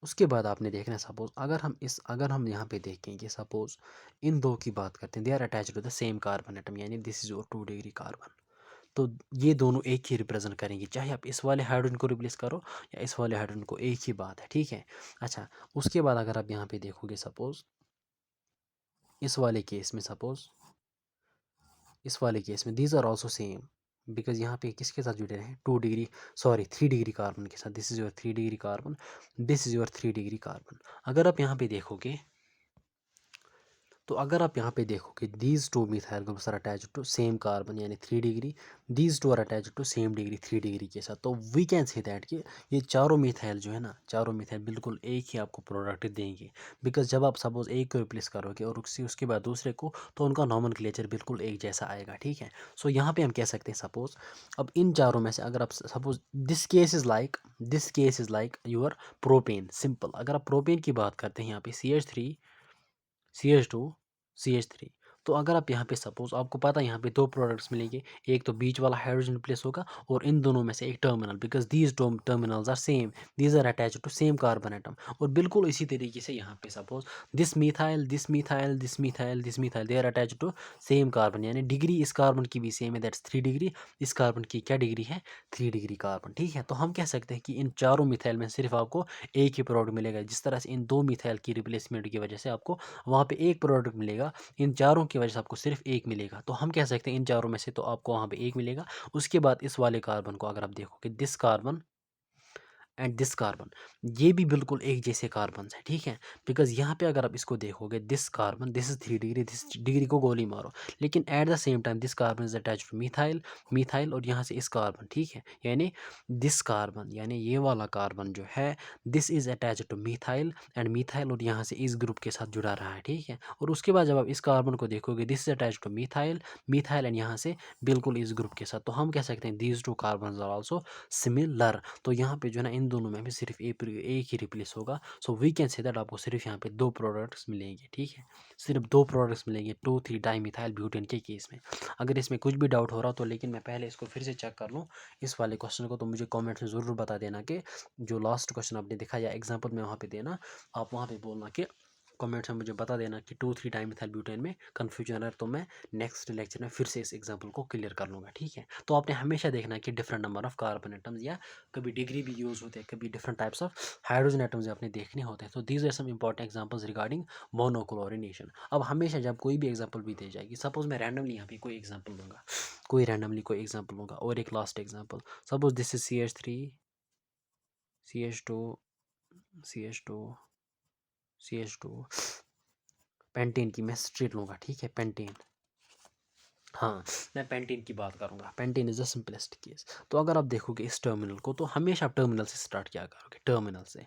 उसके बाद आपने देखना है, सपोज अगर हम यहाँ पे देखेंगे, सपोज इन दो की बात करते हैं, they are attached to the same carbon atom, यानी this is your 2 degree carbon. तो ये दोनों एक ही रिप्रेजेंट करेंगे, चाहे आप इस वाले हाइड्रोजन को रिप्लेस करो या इस वाले हाइड्रोजन को, एक ही बात है, ठीक है। अच्छा, उसके बाद अगर आप यहाँ पे देखोगे, सपोज इस वाले केस में, these are also same, because यहाँ पे किसके साथ जुड़े हैं, 3 डिग्री कार्बन के साथ। This is your 3 degree carbon, this is your 3 degree carbon. अगर आप यहाँ पे देखोगे, तो अगर आप यहाँ पे देखोगे, these 2 methyl groups are attached to same carbon, यानी 3 degree, these 2 are attached to same degree 3 degree के साथ, तो वी कैन से दैट कि ये चारों मिथाइल जो है ना, चारों मिथाइल बिल्कुल एक ही आपको प्रोडक्ट देंगे। बिकॉज जब आप सपोज एक को रिप्लेस करोगे और उसके बाद दूसरे को, तो उनका नॉमेनक्लेचर बिल्कुल एक जैसा आएगा, ठीक है। सो यहाँ पे हम कह सकते हैं, सपोज अब इन चारों में से अगर आप suppose this case is like your propane, simple. अगर आप प्रोपेन की बात करते हैं यहाँ पे CH3 CH2 CH3, तो अगर आप यहाँ पे सपोज, आपको पता है यहाँ पे 2 प्रोडक्ट्स मिलेंगे, एक तो बीच वाला हाइड्रोजन रिप्लेस होगा और इन दोनों में से एक terminal, because these terminals are same, these are attached to same carbon atom. और बिल्कुल इसी तरीके से यहाँ पे suppose this methyl they are attached to same carbon, यानी डिग्री इस कार्बन की भी सेम है, दैट्स 3 डिग्री। इस कार्बन की क्या डिग्री है, 3 डिग्री कार्बन, ठीक है। तो हम कह सकते हैं कि इन चारों मिथाइल में सिर्फ आपको एक ही प्रोडक्ट मिलेगा, जिस तरह से इन 2 मिथाइल की रिप्लेसमेंट की वजह से आपको वहाँ पे एक प्रोडक्ट मिलेगा, इन चारों की वजह से आपको सिर्फ एक मिलेगा। तो हम कह सकते हैं इन चारों में से तो आपको वहाँ पे एक मिलेगा। उसके बाद इस वाले कार्बन को अगर आप देखोगे, this carbon and this carbon, ये भी बिल्कुल एक जैसे कार्बन है, ठीक है। बिकॉज यहाँ पे अगर आप इसको देखोगे, this carbon, this is 3 degree, this degree को गोली मारो, लेकिन at the same time this carbon is attach two methyl और यहाँ से इस कार्बन, ठीक है। यानी दिस कार्बन, यानी ये वाला कार्बन जो है, this is attach two methyl और यहाँ से इस ग्रुप के साथ जुड़ा रहा है, ठीक है। और उसके बाद जब आप इस कार्बन को देखोगे, this is attach two methyl and यहाँ से बिल्कुल इस ग्रुप के साथ, तो हम कह सकते हैं these 2 carbon are also similar. तो यहाँ पे जो है ना, इन दोनों में भी सिर्फ एक ही रिप्लेस होगा। So we can say that आपको सिर्फ यहाँ पे 2 प्रोडक्ट्स मिलेंगे, ठीक है। सिर्फ 2 प्रोडक्ट्स मिलेंगे 2,3-डाईमिथाइल ब्यूटेन के केस में। अगर इसमें कुछ भी डाउट हो रहा हो तो, लेकिन मैं पहले इसको फिर से चेक कर लूँ इस वाले क्वेश्चन को, तो मुझे कॉमेंट्स में ज़रूर बता देना कि जो लास्ट क्वेश्चन आपने दिखा या एग्जाम्पल में वहाँ पे देना, आप वहाँ पे बोलना कि कमेंट्स में मुझे बता देना कि 2,3-डाईमिथाइल ब्यूटेन में कन्फ्यूजन है, तो मैं नेक्स्ट लेक्चर में फिर से इस एग्जाम्पल को क्लियर कर लूँगा, ठीक है। तो आपने हमेशा देखना है कि different number of carbon atoms, या कभी डिग्री भी यूज़ होते हैं, कभी different types of hydrogen atoms आपने देखने होते हैं। तो these are some important examples regarding monochlorination. अब हमेशा जब कोई भी एग्जांपल भी दी जाएगी, सपोज मैं रैंडमली यहाँ पे कोई एग्जांपल लूँगा, और एक last example, suppose this is CH3 CH2 CH2 CH2, pentane की मैं स्ट्रेट लूँगा, ठीक है, पेंटेन। हाँ, मैं पेंटेन की बात करूँगा, pentane is the simplest case. तो अगर आप देखोगे इस टर्मिनल को, तो हमेशा आप टर्मिनल से स्टार्ट किया करोगे, टर्मिनल से।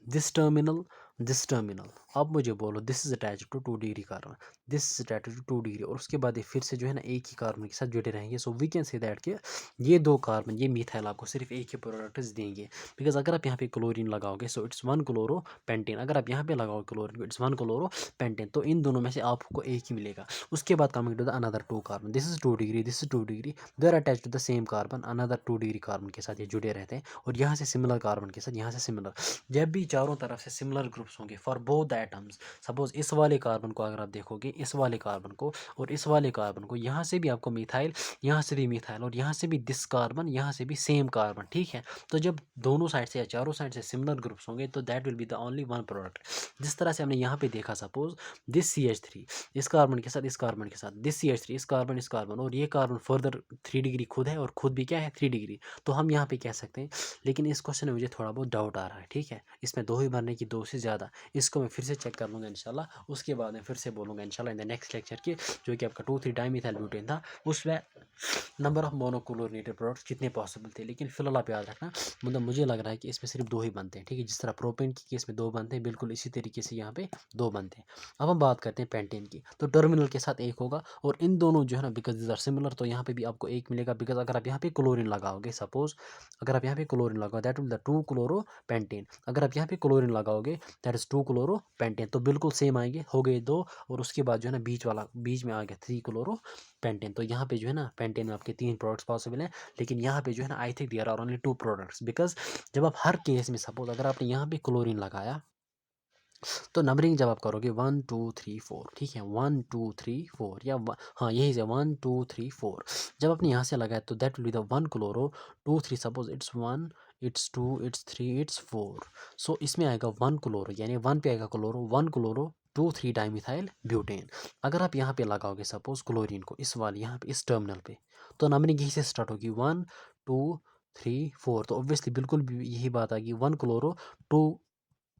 दिस टर्मिनल दिस टर्मिनल, अब मुझे बोलो this is attach to 2 degree carbon, this is attach to 2 degree, और उसके बाद ये फिर से जो है ना एक ही कार्बन के साथ जुड़े रहेंगे। So we can say that कि ये 2 कार्बन, ये मिथाइल आपको सिर्फ एक ही प्रोडक्ट्स देंगे। बिकॉज अगर आप यहाँ पे क्लोरीन लगाओगे सो इट्स 1 क्लोरो पेंटेन, अगर आप यहाँ पे लगाओगे क्लोरीन इट्स 1 क्लोरो पेंटेन, तो इन दोनों में से आपको एक ही मिलेगा। उसके बाद coming to the another 2 carbon, this is 2 degree, this is 2 degree, they are attach to the same carbon, another 2 degree carbon के साथ ये जुड़े रहते हैं, और यहाँ से सिमिलर कार्बन के साथ यहाँ से सिमिलर। जब भी चारों तरफ से सिमिलर ग्रुप्स होंगे for both the atoms, suppose इस वाले कार्बन को अगर आप देखोगे, इस वाले कार्बन को और इस वाले कार्बन को, यहाँ से भी आपको मिथाइल, यहाँ से भी मिथाइल, और यहाँ से भी दिस कार्बन, यहाँ से भी सेम कार्बन, ठीक है। तो जब दोनों साइड से या चारों साइड से सिमिलर ग्रुप्स होंगे तो that will be the only one product. जिस तरह से हमने यहाँ पे देखा, सपोज दिस CH3 इस कार्बन के साथ, इस कार्बन के साथ, दिस CH3 इस कार्बन, और ये कार्बन फर्दर 3 डिग्री खुद है और खुद भी क्या है 3 डिग्री, तो हम यहाँ पे कह सकते हैं। लेकिन इस क्वेश्चन में मुझे थोड़ा बहुत डाउट आ रहा है, ठीक है, इसमें 2 ही भरने की 2 से ज़्यादा, इसको मैं फिर से चेक कर लूँगा इंशाल्लाह, उसके बाद मैं फिर से बोलूँगा इंशाल्लाह इन द नेक्स्ट लेक्चर के, जो कि आपका 2,3 डाइमिथाइल ब्यूटेन था, उसमें नंबर ऑफ मोनोक्लोरिनेटेड प्रोडक्ट्स कितने पॉसिबल थे। लेकिन फिलहाल आप याद रखना, मतलब मुझे लग रहा है कि इसमें सिर्फ 2 ही बनते हैं, ठीक है, जिस तरह प्रोपेन की केस में 2 बनते हैं, बिल्कुल इसी तरीके से यहाँ पे 2 बनते हैं। अब हम बात करते हैं पेंटेन की, तो टर्मिनल के साथ एक होगा, और इन दोनों जो है ना बिकॉज दिस आर सिमिलर, तो यहाँ पे भी आपको एक मिलेगा। बिकॉज अगर आप यहाँ पे क्लोरीन लगाओगे, सपोज अगर आप यहाँ पे क्लोरीन लगाओ that will the 2 chloro pentane, अगर आप यहाँ पे क्लोरीन लगाओगे दैट इज 2 क्लोरो पेंटेन, तो बिल्कुल सेम आएंगे, हो गए 2, और उसके बाद जो है ना बीच में आ गया 3 क्लोरो पेंटेन। तो यहाँ पे जो है ना पेंटेन में आपके 3 प्रोडक्ट्स पॉसिबल हैं, लेकिन यहाँ पे जो है ना I think there are only 2 products. Because जब आप हर केस में, सपोज अगर आपने यहाँ पे क्लोरीन लगाया, तो नंबरिंग जब आप करोगे 1 2 3 4, ठीक है, 1 2 3 4, या हाँ यही से 1 2 3 4, जब आपने यहाँ से लगाया तो that will be the 1 chloro 2 3, suppose it's 1 it's 2 it's 3 it's 4, सो इसमें आएगा 1 क्लोरो, यानी 1 पे आएगा क्लोरो, 1 क्लोरो 2 3 डाइमिथाइल ब्यूटेन। अगर आप यहाँ पे लगाओगे सपोज क्लोरीन को इस वाले यहाँ पे इस टर्मिनल पे, तो नंबरिंग यही से स्टार्ट होगी 1 2 3 4, तो ऑब्वियसली बिल्कुल भी यही बात आएगी 1 क्लोरो 2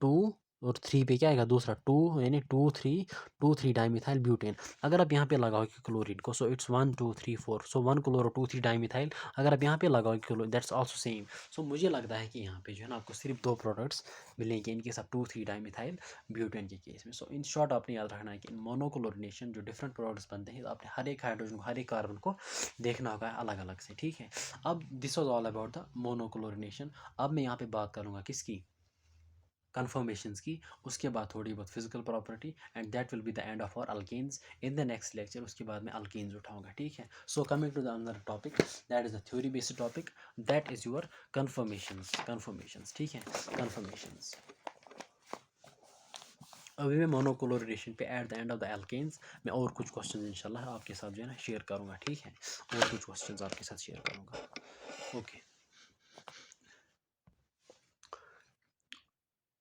2 और 3 पे क्या आएगा दूसरा 2, यानी 2 3 डाइमिथाइल ब्यूटेन। अगर आप यहाँ पे लगाओगे क्लोरीन को so it's 1 2 3 4, so 1 chloro 2 3 dimethyl, अगर आप यहाँ पे लगाओगे क्लोरीन दैट्स आल्सो सेम। सो मुझे लगता है कि यहाँ पे जो है ना आपको सिर्फ 2 प्रोडक्ट्स मिलेंगे इनके साथ 2 3 डाइमिथाइल ब्यूटेन के केस में। सो इन शॉर्ट आपने याद रखना है कि मोनोक्लोरिनेशन जो डिफरेंट प्रोडक्ट्स बनते हैं, तो आपने हर एक हाइड्रोजन को, हर एक कार्बन को देखना होगा अलग अलग से, ठीक है। अब this was all about the monochlorination. अब मैं यहाँ पे बात करूँगा किसकी, कन्फर्मेशंस की, उसके बाद थोड़ी बहुत physical property, and that will be the end of our alkanes in the next lecture. उसके बाद मैं अल्केन्स उठाऊंगा, ठीक है। So coming to the another topic, that is the theory based topic, that is your conformations, ठीक है, conformations. अभी मैं मोनोक्लोरिनेशन पे at the end of the alkenes मैं और कुछ क्वेश्चन इंशाल्लाह आपके साथ जो है ना शेयर करूँगा, ठीक है, और कुछ क्वेश्चन आपके साथ शेयर करूँगा, ओके।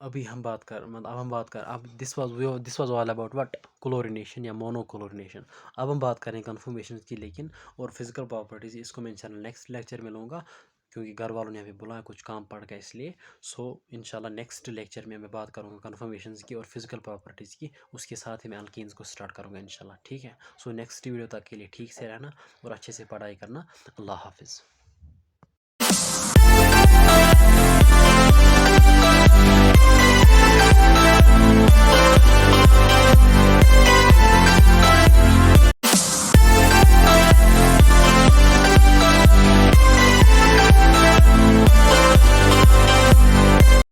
अभी हम बात कर, मतलब अब हम बात कर, अब this was all about what, chlorination या मोनोक्लोरिनेशन। अब हम बात करें कन्फर्मेशन की, लेकिन और फिजिकल प्रॉपर्टीज, इसको मैं इंशाल्लाह नेक्स्ट लेक्चर में लूँगा, क्योंकि घर वालों ने अभी बुलाया कुछ काम पड़ गया इसलिए। सो इंशाल्लाह नेक्स्ट लेक्चर में मैं बात करूँगा कन्फर्मेशन की और फिजिकल प्रॉपर्टीज़ की, उसके साथ ही मैं अल्केन्स को स्टार्ट करूँगा इंशाल्लाह, ठीक है। सो नेक्स्ट वीडियो तक के लिए ठीक से रहना और अच्छे से पढ़ाई करना। अल्लाह हाफिज़।